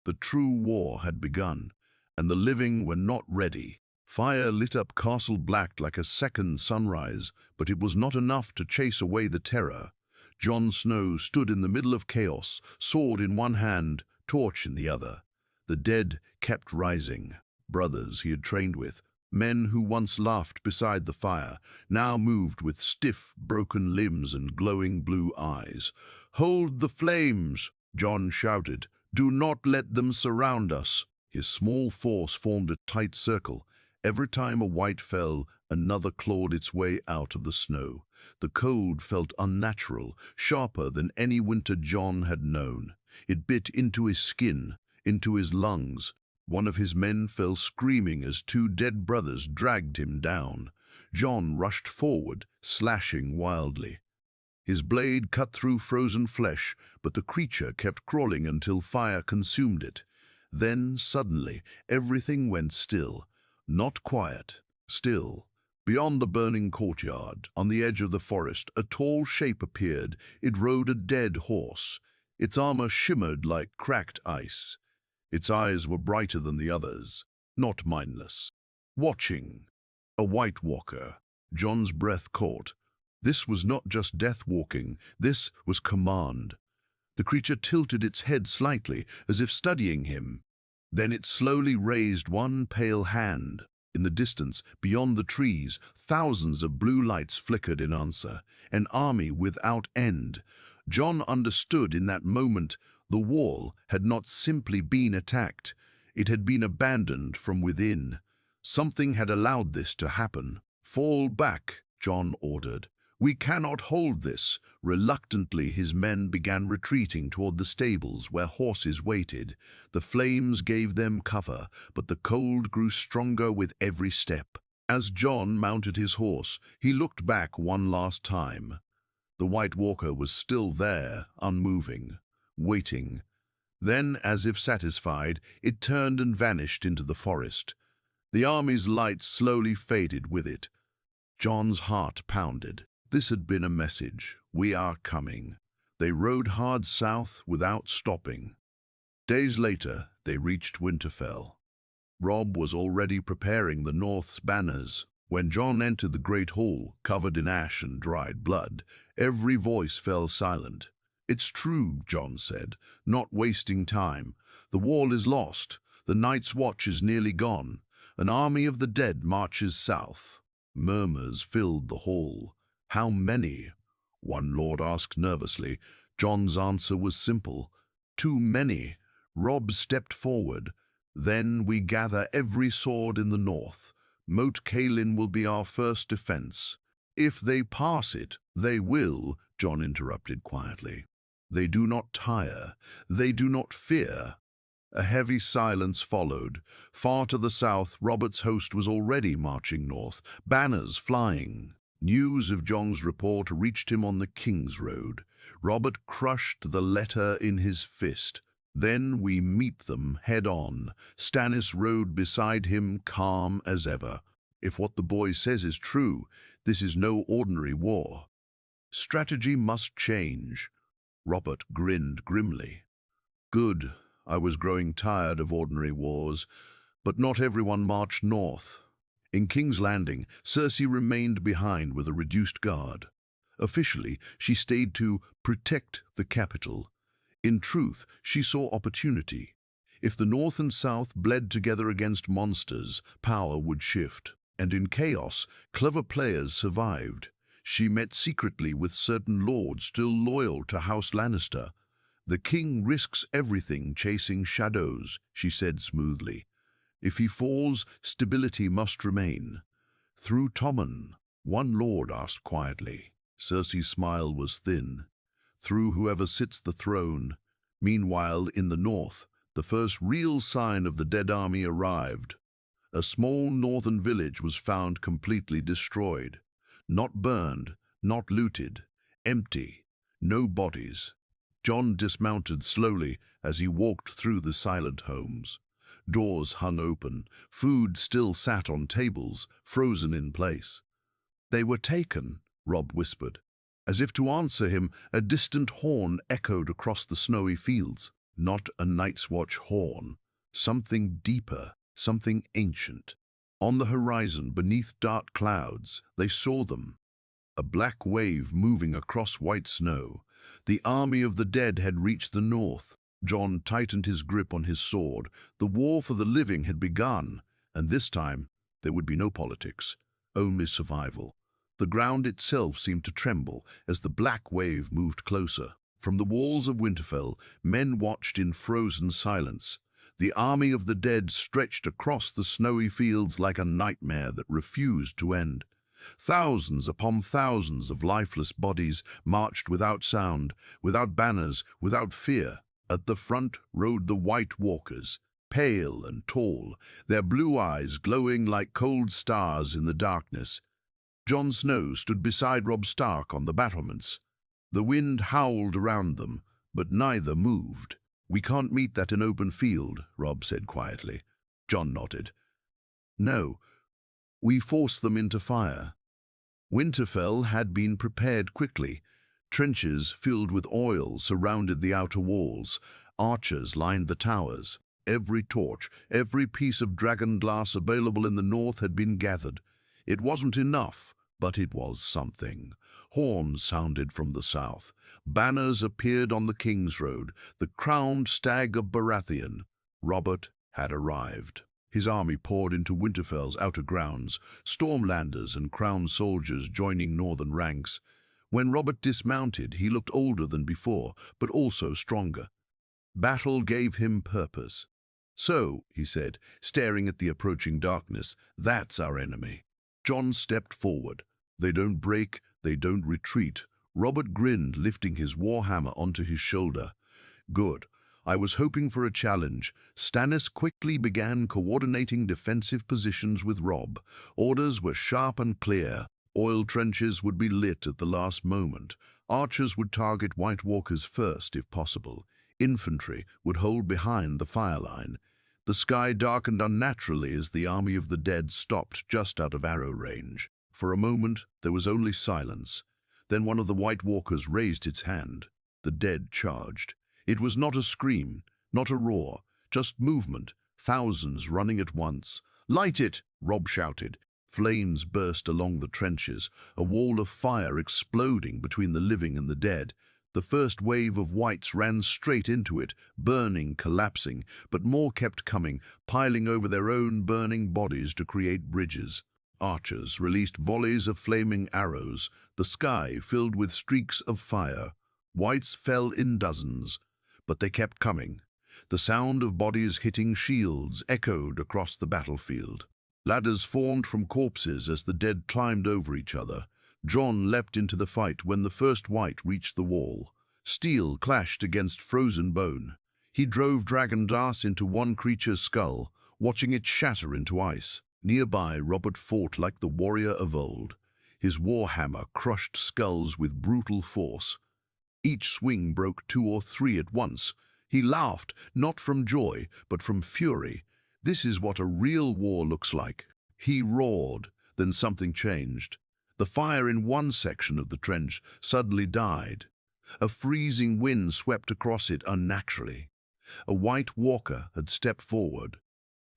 The true war had begun, and the living were not ready. Fire lit up Castle Black like a second sunrise, but it was not enough to chase away the terror. Jon Snow stood in the middle of chaos, sword in one hand, torch in the other. The dead kept rising. Brothers he had trained with, men who once laughed beside the fire, now moved with stiff, broken limbs and glowing blue eyes. "Hold the flames!" Jon shouted. "Do not let them surround us." His small force formed a tight circle. Every time a white fell, another clawed its way out of the snow. The cold felt unnatural, sharper than any winter Jon had known. It bit into his skin, into his lungs. One of his men fell screaming as two dead brothers dragged him down. Jon rushed forward, slashing wildly. His blade cut through frozen flesh, but the creature kept crawling until fire consumed it. Then, suddenly, everything went still. Not quiet, still. Beyond the burning courtyard, on the edge of the forest, a tall shape appeared. It rode a dead horse. Its armor shimmered like cracked ice. Its eyes were brighter than the others, not mindless. Watching. A White Walker. Jon's breath caught. This was not just death walking, this was command. The creature tilted its head slightly, as if studying him. Then it slowly raised one pale hand. In the distance, beyond the trees, thousands of blue lights flickered in answer. An army without end. Jon understood in that moment the wall had not simply been attacked. It had been abandoned from within. Something had allowed this to happen. "Fall back," Jon ordered. "We cannot hold this." Reluctantly, his men began retreating toward the stables where horses waited. The flames gave them cover, but the cold grew stronger with every step. As Jon mounted his horse, he looked back one last time. The White Walker was still there, unmoving, waiting. Then, as if satisfied, it turned and vanished into the forest. The army's light slowly faded with it. Jon's heart pounded. This had been a message. We are coming. They rode hard south without stopping. Days later, they reached Winterfell. Robb was already preparing the North's banners. When Jon entered the great hall, covered in ash and dried blood, every voice fell silent. "It's true," John said, not wasting time. "The wall is lost. The night's watch is nearly gone. An army of the dead marches south." Murmurs filled the hall. "How many?" one lord asked nervously. John's answer was simple. "Too many." Robb stepped forward. "Then we gather every sword in the north. Moat Cailin will be our first defense." "If they pass it, they will," John interrupted quietly. "They do not tire. They do not fear." A heavy silence followed. Far to the south, Robert's host was already marching north, banners flying. News of John's report reached him on the King's Road. Robert crushed the letter in his fist. "Then we meet them head-on." Stannis rode beside him, calm as ever. "If what the boy says is true, this is no ordinary war. Strategy must change." Robert grinned grimly. "Good. I was growing tired of ordinary wars, but not everyone marched north." In King's Landing, Cersei remained behind with a reduced guard. Officially, she stayed to protect the capital. In truth, she saw opportunity. If the North and South bled together against monsters, power would shift. And in chaos, clever players survived. She met secretly with certain lords still loyal to House Lannister. "The king risks everything chasing shadows," she said smoothly. "If he falls, stability must remain." "Through Tommen?" one lord asked quietly. Cersei's smile was thin. "Through whoever sits the throne." Meanwhile, in the north, the first real sign of the dead army arrived. A small northern village was found completely destroyed. Not burned, not looted, empty, no bodies. John dismounted slowly as he walked through the silent homes. Doors hung open, food still sat on tables, frozen in place. "They were taken," Robb whispered. As if to answer him, a distant horn echoed across the snowy fields. Not a Night's Watch horn. Something deeper, something ancient. On the horizon, beneath dark clouds, they saw them. A black wave moving across white snow. The army of the dead had reached the north. John tightened his grip on his sword. The war for the living had begun, and this time there would be no politics, only survival. The ground itself seemed to tremble as the black wave moved closer. From the walls of Winterfell, men watched in frozen silence. The army of the dead stretched across the snowy fields like a nightmare that refused to end. Thousands upon thousands of lifeless bodies marched without sound, without banners, without fear. At the front rode the White Walkers, pale and tall, their blue eyes glowing like cold stars in the darkness. Jon Snow stood beside Robb Stark on the battlements. The wind howled around them, but neither moved. "We can't meet that in open field," Robb said quietly. Jon nodded. "No, we force them into fire." Winterfell had been prepared quickly. Trenches filled with oil surrounded the outer walls. Archers lined the towers. Every torch, every piece of dragon glass available in the north had been gathered. It wasn't enough, but it was something. Horns sounded from the south. Banners appeared on the King's Road, the crowned stag of Baratheon. Robert had arrived. His army poured into Winterfell's outer grounds, Stormlanders and crowned soldiers joining northern ranks. When Robert dismounted, he looked older than before, but also stronger. Battle gave him purpose. "So," he said, staring at the approaching darkness, "that's our enemy." Jon stepped forward. "They don't break, they don't retreat." Robert grinned, lifting his warhammer onto his shoulder. "Good. I was hoping for a challenge." Stannis quickly began coordinating defensive positions with Robb. Orders were sharp and clear. Oil trenches would be lit at the last moment. Archers would target White Walkers first, if possible. Infantry would hold behind the fire line. The sky darkened unnaturally as the army of the dead stopped just out of arrow range. For a moment, there was only silence. Then one of the White Walkers raised its hand. The dead charged. It was not a scream, not a roar, just movement, thousands running at once. "Light it!" Robb shouted. Flames burst along the trenches, a wall of fire exploding between the living and the dead. The first wave of whites ran straight into it, burning, collapsing, but more kept coming, piling over their own burning bodies to create bridges. Archers released volleys of flaming arrows, the sky filled with streaks of fire. Whites fell in dozens, but they kept coming. The sound of bodies hitting shields echoed across the battlefield. Ladders formed from corpses as the dead climbed over each other. Jon leapt into the fight when the first white reached the wall. Steel clashed against frozen bone. He drove dragon glass into one creature's skull, watching it shatter into ice. Nearby, Robert fought like the warrior of old. His warhammer crushed skulls with brutal force. Each swing broke 2 or 3 at once. He laughed, not from joy, but from fury. This is what a real war looks like. He roared, then something changed. The fire in one section of the trench suddenly died. A freezing wind swept across it unnaturally. A white walker had stepped forward.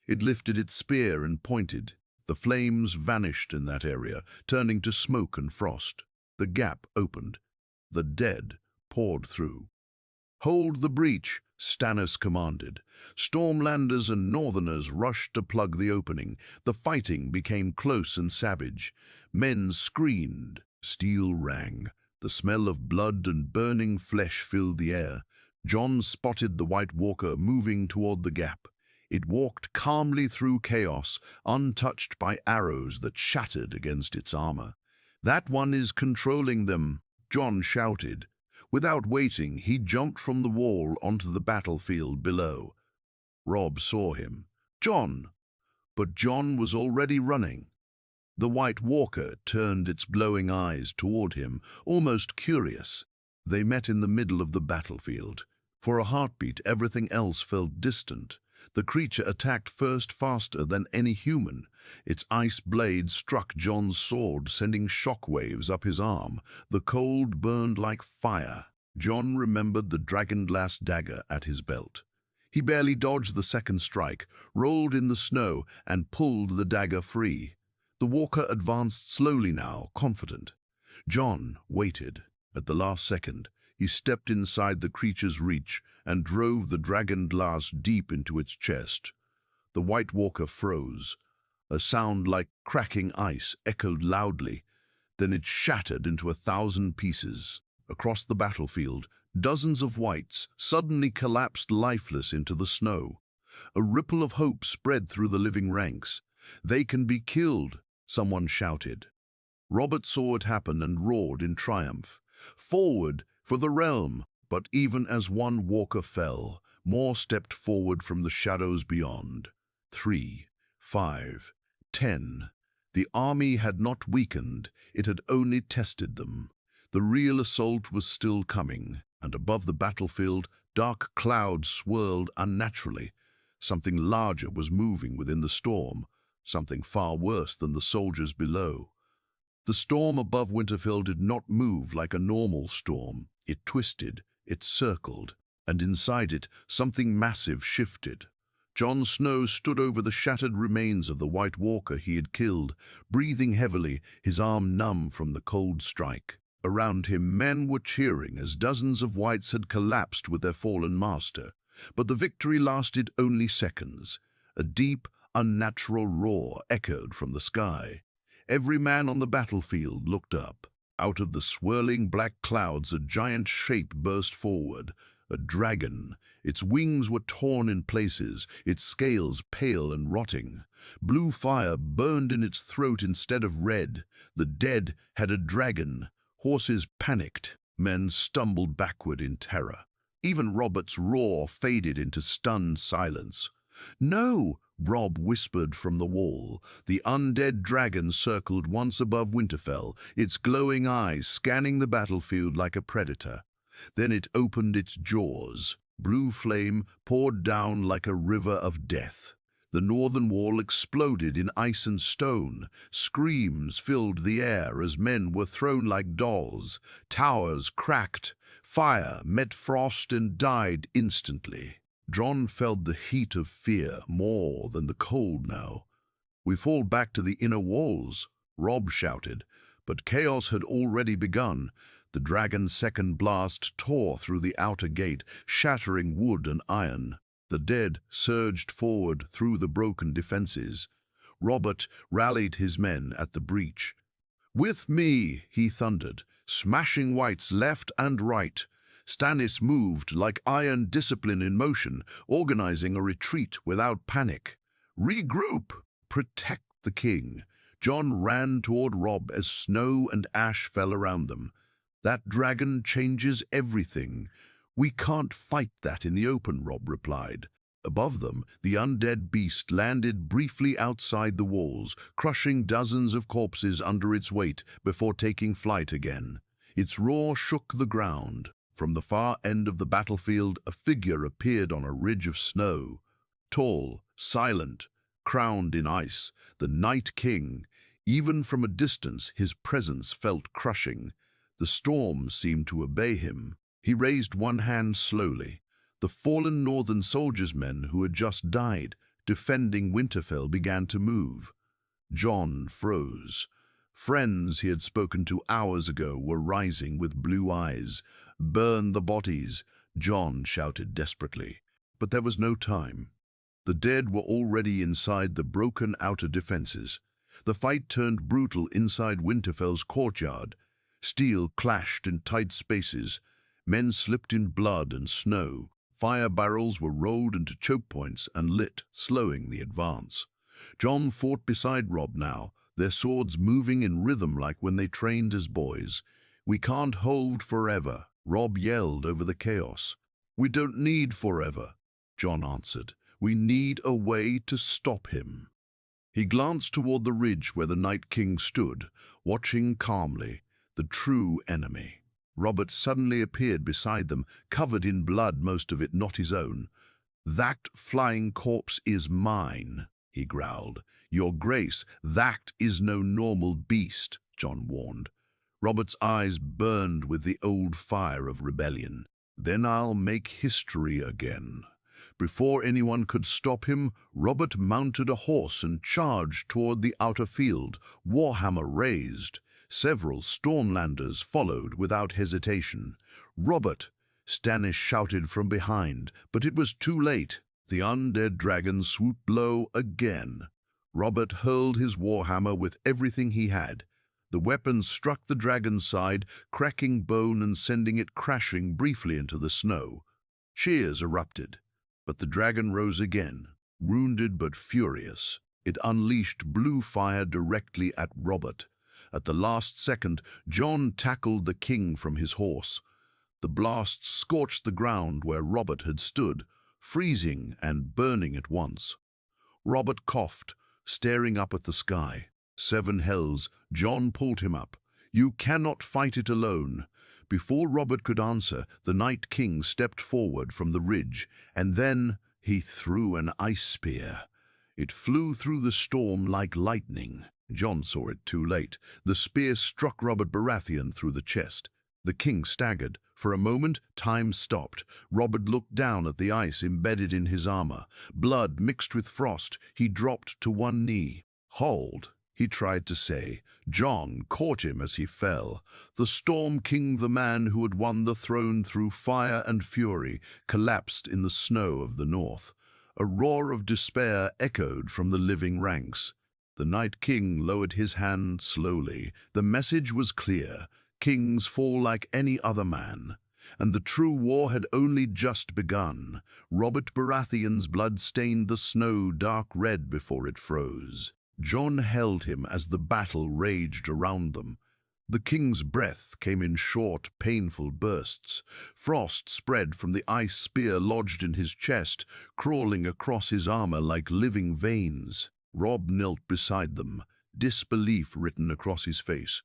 It lifted its spear and pointed. The flames vanished in that area, turning to smoke and frost. The gap opened. The dead poured through. "Hold the breach," Stannis commanded. Stormlanders and Northerners rushed to plug the opening. The fighting became close and savage. Men screamed. Steel rang. The smell of blood and burning flesh filled the air. Jon spotted the White Walker moving toward the gap. It walked calmly through chaos, untouched by arrows that shattered against its armor. "That one is controlling them," Jon shouted. Without waiting, he jumped from the wall onto the battlefield below. Robb saw him. "Jon!" But Jon was already running. The White Walker turned its glowing eyes toward him, almost curious. They met in the middle of the battlefield. For a heartbeat, everything else felt distant. The creature attacked first, faster than any human. Its ice blade struck Jon's sword, sending shockwaves up his arm. The cold burned like fire. Jon remembered the dragon-glass dagger at his belt. He barely dodged the second strike, rolled in the snow, and pulled the dagger free. The walker advanced slowly now, confident. Jon waited. At the last second, he stepped inside the creature's reach and drove the dragon glass deep into its chest. The White Walker froze. A sound like cracking ice echoed loudly. Then it shattered into 1,000 pieces. Across the battlefield, dozens of whites suddenly collapsed lifeless into the snow. A ripple of hope spread through the living ranks. "They can be killed," someone shouted. Robert saw it happen and roared in triumph. "Forward for the realm!" But even as one walker fell, more stepped forward from the shadows beyond. 3, 5, 10. The army had not weakened, it had only tested them. The real assault was still coming, and above the battlefield, dark clouds swirled unnaturally. Something larger was moving within the storm, something far worse than the soldiers below. The storm above Winterfell did not move like a normal storm. It twisted, it circled, and inside it, something massive shifted. Jon Snow stood over the shattered remains of the White Walker he had killed, breathing heavily, his arm numb from the cold strike. Around him, men were cheering as dozens of whites had collapsed with their fallen master. But the victory lasted only seconds. A deep, unnatural roar echoed from the sky. Every man on the battlefield looked up. Out of the swirling black clouds, a giant shape burst forward. A dragon. Its wings were torn in places, its scales pale and rotting. Blue fire burned in its throat instead of red. The dead had a dragon. Horses panicked. Men stumbled backward in terror. Even Robert's roar faded into stunned silence. "No!" Robb whispered from the wall. The undead dragon circled once above Winterfell, its glowing eyes scanning the battlefield like a predator. Then it opened its jaws. Blue flame poured down like a river of death. The northern wall exploded in ice and stone. Screams filled the air as men were thrown like dolls. Towers cracked. Fire met frost and died instantly. Jon felt the heat of fear more than the cold now. "We fall back to the inner walls," Robb shouted, but chaos had already begun. The dragon's second blast tore through the outer gate, shattering wood and iron. The dead surged forward through the broken defenses. Robert rallied his men at the breach. "With me," he thundered, smashing wights left and right. Stannis moved like iron discipline in motion, organizing a retreat without panic. "Regroup! Protect the king." Jon ran toward Robb as snow and ash fell around them. "That dragon changes everything. We can't fight that in the open," Robb replied. Above them, the undead beast landed briefly outside the walls, crushing dozens of corpses under its weight before taking flight again. Its roar shook the ground. From the far end of the battlefield, a figure appeared on a ridge of snow. Tall, silent, crowned in ice, the Night King. Even from a distance, his presence felt crushing. The storm seemed to obey him. He raised one hand slowly. The fallen northern soldiers' men who had just died, defending Winterfell, began to move. Jon froze. Friends he had spoken to hours ago were rising with blue eyes. "Burn the bodies," Jon shouted desperately. But there was no time. The dead were already inside the broken outer defenses. The fight turned brutal inside Winterfell's courtyard. Steel clashed in tight spaces. Men slipped in blood and snow. Fire barrels were rolled into choke points and lit, slowing the advance. Jon fought beside Robb now, their swords moving in rhythm like when they trained as boys. "We can't hold forever," Robb yelled over the chaos. "We don't need forever," Jon answered. "We need a way to stop him." He glanced toward the ridge where the Night King stood, watching calmly, the true enemy. Robert suddenly appeared beside them, covered in blood, most of it not his own. "That flying corpse is mine," he growled. "Your Grace, that is no normal beast," Jon warned. Robert's eyes burned with the old fire of rebellion. "Then I'll make history again." Before anyone could stop him, Robert mounted a horse and charged toward the outer field, warhammer raised. Several Stormlanders followed without hesitation. "Robert!" Stannis shouted from behind, but it was too late. The undead dragon swooped low again. Robert hurled his warhammer with everything he had. The weapon struck the dragon's side, cracking bone and sending it crashing briefly into the snow. Cheers erupted, but the dragon rose again, wounded but furious. It unleashed blue fire directly at Robert. At the last second, Jon tackled the king from his horse. The blast scorched the ground where Robert had stood, freezing and burning at once. Robert coughed, staring up at the sky. "Seven hells," Jon pulled him up. "You cannot fight it alone." Before Robert could answer, the Night King stepped forward from the ridge, and then he threw an ice spear. It flew through the storm like lightning. Jon saw it too late. The spear struck Robert Baratheon through the chest. The king staggered. For a moment, time stopped. Robert looked down at the ice embedded in his armor. Blood mixed with frost. He dropped to one knee. "Hold," he tried to say. Jon caught him as he fell. The Storm King, the man who had won the throne through fire and fury, collapsed in the snow of the north. A roar of despair echoed from the living ranks. The Night King lowered his hand slowly. The message was clear. Kings fall like any other man. And the true war had only just begun. Robert Baratheon's blood stained the snow dark red before it froze. Jon held him as the battle raged around them. The king's breath came in short, painful bursts. Frost spread from the ice spear lodged in his chest, crawling across his armor like living veins. Robb knelt beside them, disbelief written across his face.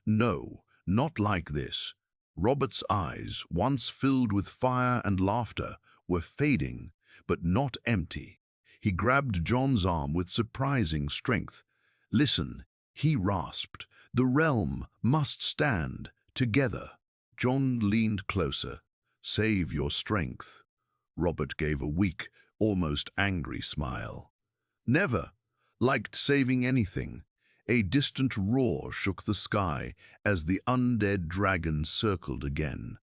"No, not like this." Robert's eyes, once filled with fire and laughter, were fading, but not empty. He grabbed Jon's arm with surprising strength. "Listen," he rasped. "The realm must stand together." Jon leaned closer. "Save your strength." Robert gave a weak, almost angry smile. "Never liked saving anything. A distant roar shook the sky as the undead dragon circled again.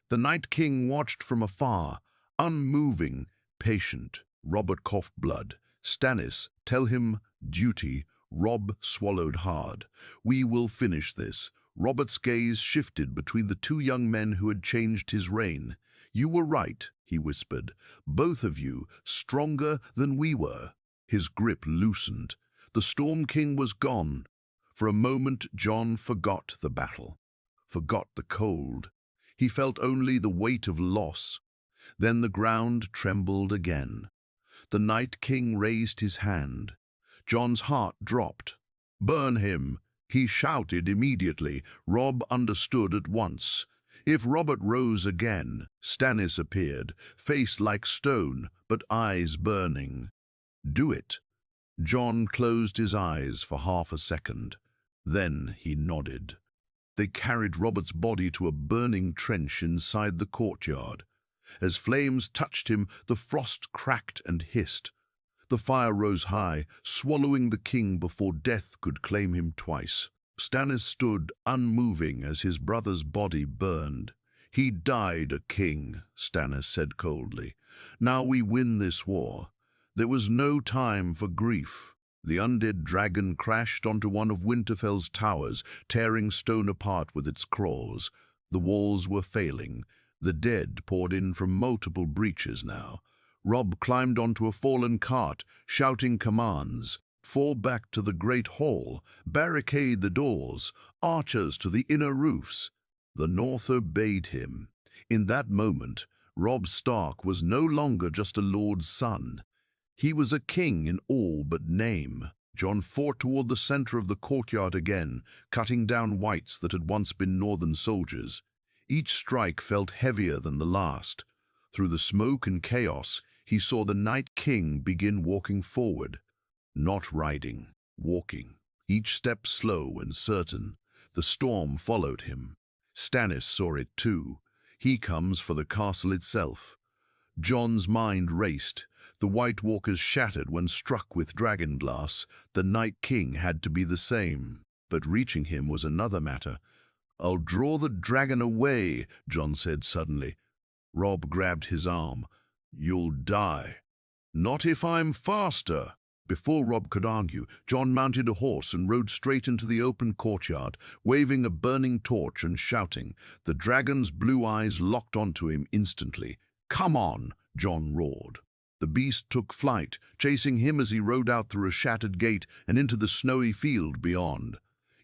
The Night King watched from afar, unmoving, patient. Robert coughed blood. Stannis, tell him duty. Robb swallowed hard. We will finish this. Robert's gaze shifted between the two young men who had changed his reign. You were right, he whispered. Both of you, stronger than we were. His grip loosened. The Storm King was gone. For a moment, Jon forgot the battle, forgot the cold. He felt only the weight of loss. Then the ground trembled again. The Night King raised his hand. Jon's heart dropped. Burn him, he shouted immediately. Robb understood at once. If Robert rose again, Stannis appeared, face like stone, but eyes burning. Do it. Jon closed his eyes for half a second. Then he nodded. They carried Robert's body to a burning trench inside the courtyard. As flames touched him, the frost cracked and hissed. The fire rose high, swallowing the king before death could claim him twice. Stannis stood unmoving as his brother's body burned. He died a king, Stannis said coldly. Now we win this war. There was no time for grief. The undead dragon crashed onto one of Winterfell's towers, tearing stone apart with its claws. The walls were failing. The dead poured in from multiple breaches now. Robb climbed onto a fallen cart, shouting commands. Fall back to the great hall. Barricade the doors. Archers to the inner roofs. The North obeyed him. In that moment, Robb Stark was no longer just a lord's son. He was a king in all but name. Jon fought toward the center of the courtyard again, cutting down wights that had once been northern soldiers. Each strike felt heavier than the last. Through the smoke and chaos, he saw the Night King begin walking forward. Not riding, walking. Each step slow and certain. The storm followed him. Stannis saw it too. He comes for the castle itself. Jon's mind raced. The White Walkers shattered when struck with dragon glass. The Night King had to be the same. But reaching him was another matter. I'll draw the dragon away, Jon said suddenly. Robb grabbed his arm. You'll die. Not if I'm faster. Before Robb could argue, Jon mounted a horse and rode straight into the open courtyard, waving a burning torch and shouting. The dragon's blue eyes locked onto him instantly. Come on, Jon roared. The beast took flight, chasing him as he rode out through a shattered gate and into the snowy field beyond.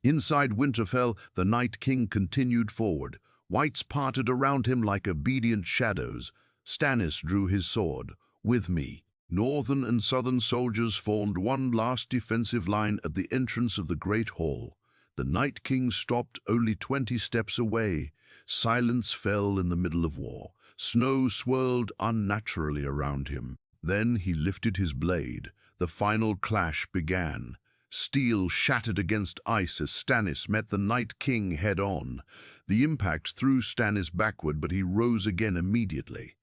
Inside Winterfell, the Night King continued forward. Whites parted around him like obedient shadows. Stannis drew his sword. With me. Northern and southern soldiers formed one last defensive line at the entrance of the great hall. The Night King stopped only 20 steps away. Silence fell in the middle of war. Snow swirled unnaturally around him. Then he lifted his blade. The final clash began. Steel shattered against ice as Stannis met the Night King head-on. The impact threw Stannis backward, but he rose again immediately.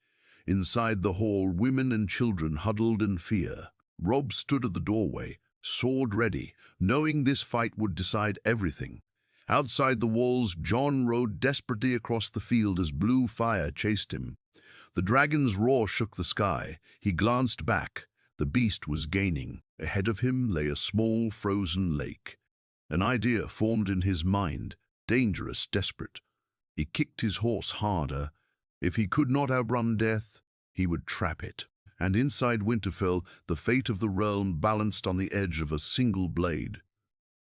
Inside the hall, women and children huddled in fear. Robb stood at the doorway, sword ready, knowing this fight would decide everything. Outside the walls, Jon rode desperately across the field as blue fire chased him. The dragon's roar shook the sky. He glanced back. The beast was gaining. Ahead of him lay a small frozen lake. An idea formed in his mind, dangerous, desperate. He kicked his horse harder. If he could not outrun death, he would trap it. And inside Winterfell, the fate of the realm balanced on the edge of a single blade.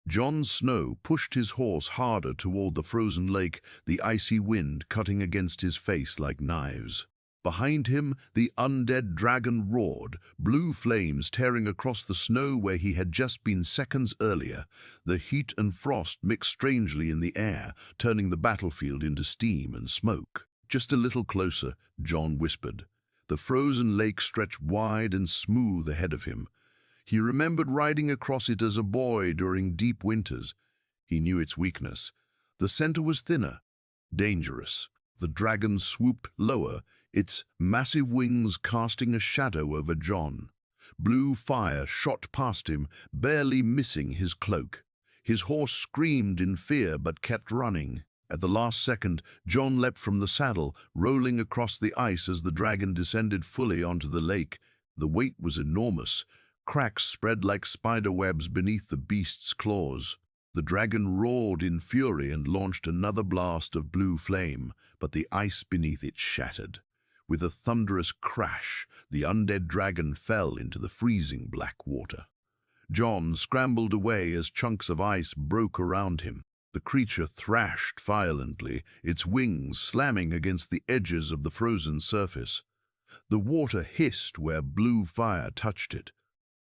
Jon Snow pushed his horse harder toward the frozen lake, the icy wind cutting against his face like knives. Behind him, the undead dragon roared, blue flames tearing across the snow where he had just been seconds earlier. The heat and frost mixed strangely in the air, turning the battlefield into steam and smoke. Just a little closer, Jon whispered. The frozen lake stretched wide and smooth ahead of him. He remembered riding across it as a boy during deep winters. He knew its weakness. The center was thinner, dangerous. The dragon swooped lower, its massive wings casting a shadow over Jon. Blue fire shot past him, barely missing his cloak. His horse screamed in fear but kept running. At the last second, Jon leapt from the saddle, rolling across the ice as the dragon descended fully onto the lake. The weight was enormous. Cracks spread like spider webs beneath the beast's claws. The dragon roared in fury and launched another blast of blue flame, but the ice beneath it shattered. With a thunderous crash, the undead dragon fell into the freezing black water. Jon scrambled away as chunks of ice broke around him. The creature thrashed violently, its wings slamming against the edges of the frozen surface. The water hissed where blue fire touched it.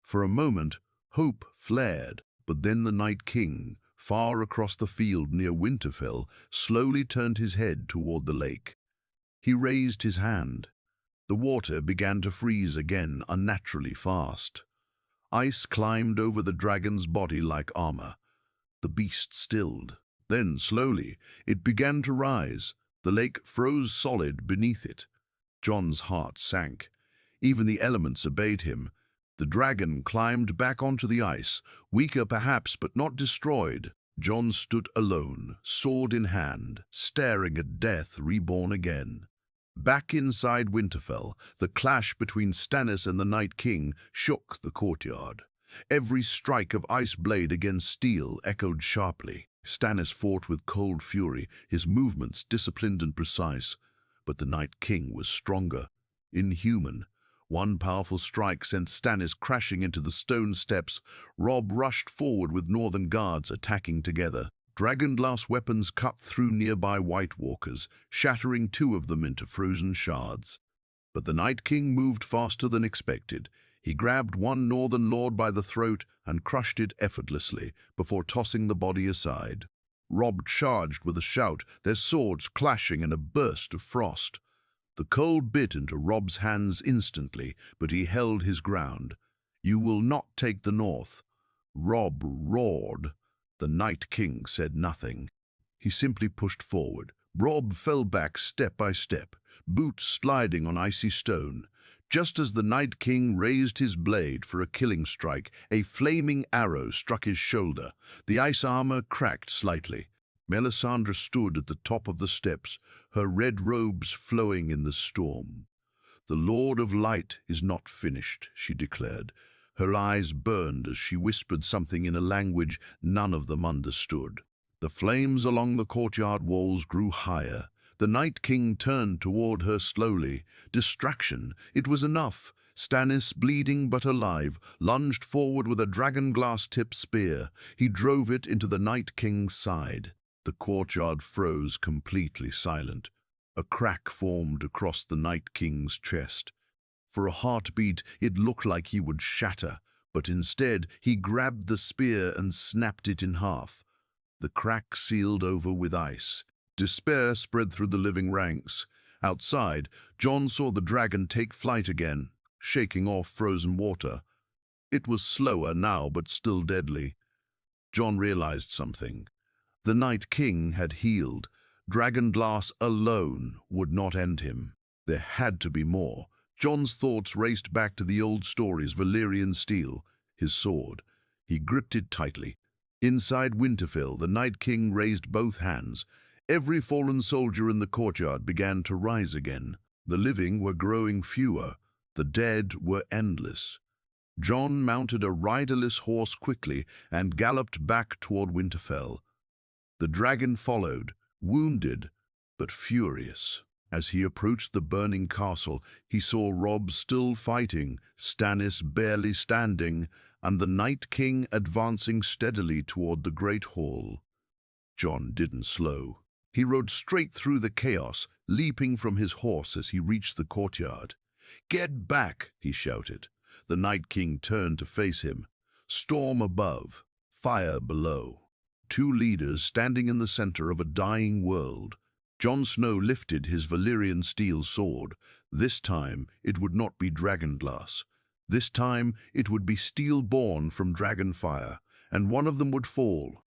For a moment, hope flared, but then the Night King, far across the field near Winterfell, slowly turned his head toward the lake. He raised his hand. The water began to freeze again, unnaturally fast. Ice climbed over the dragon's body like armor. The beast stilled. Then, slowly, it began to rise. The lake froze solid beneath it. Jon's heart sank. Even the elements obeyed him. The dragon climbed back onto the ice, weaker perhaps, but not destroyed. Jon stood alone, sword in hand, staring at death reborn again. Back inside Winterfell, the clash between Stannis and the Night King shook the courtyard. Every strike of ice blade against steel echoed sharply. Stannis fought with cold fury, his movements disciplined and precise. But the Night King was stronger, inhuman. One powerful strike sent Stannis crashing into the stone steps. Robb rushed forward with northern guards attacking together. Dragonglass weapons cut through nearby White Walkers, shattering two of them into frozen shards. But the Night King moved faster than expected. He grabbed one northern lord by the throat and crushed it effortlessly before tossing the body aside. Robb charged with a shout, their swords clashing in a burst of frost. The cold bit into Robb's hands instantly, but he held his ground. "You will not take the north." Robb roared. The Night King said nothing. He simply pushed forward. Robb fell back step by step, boots sliding on icy stone. Just as the Night King raised his blade for a killing strike, a flaming arrow struck his shoulder. The ice armor cracked slightly. Melisandre stood at the top of the steps, her red robes flowing in the storm. "The Lord of Light is not finished," she declared. Her eyes burned as she whispered something in a language none of them understood. The flames along the courtyard walls grew higher. The Night King turned toward her slowly. Distraction. It was enough. Stannis, bleeding but alive, lunged forward with a dragonglass-tipped spear. He drove it into the Night King's side. The courtyard froze completely silent. A crack formed across the Night King's chest. For a heartbeat, it looked like he would shatter, but instead he grabbed the spear and snapped it in half. The crack sealed over with ice. Despair spread through the living ranks. Outside, Jon saw the dragon take flight again, shaking off frozen water. It was slower now, but still deadly. Jon realized something. The Night King had healed. Dragonglass alone would not end him. There had to be more. Jon's thoughts raced back to the old stories, Valyrian steel, his sword. He gripped it tightly. Inside Winterfell, the Night King raised both hands. Every fallen soldier in the courtyard began to rise again. The living were growing fewer. The dead were endless. Jon mounted a riderless horse quickly and galloped back toward Winterfell. The dragon followed, wounded but furious. As he approached the burning castle, he saw Robb still fighting, Stannis barely standing, and the Night King advancing steadily toward the great hall. Jon didn't slow. He rode straight through the chaos, leaping from his horse as he reached the courtyard. "Get back!" he shouted. The Night King turned to face him. Storm above, fire below. Two leaders standing in the center of a dying world. Jon Snow lifted his Valyrian steel sword. This time it would not be dragonglass. This time it would be steel born from dragon fire, and one of them would fall,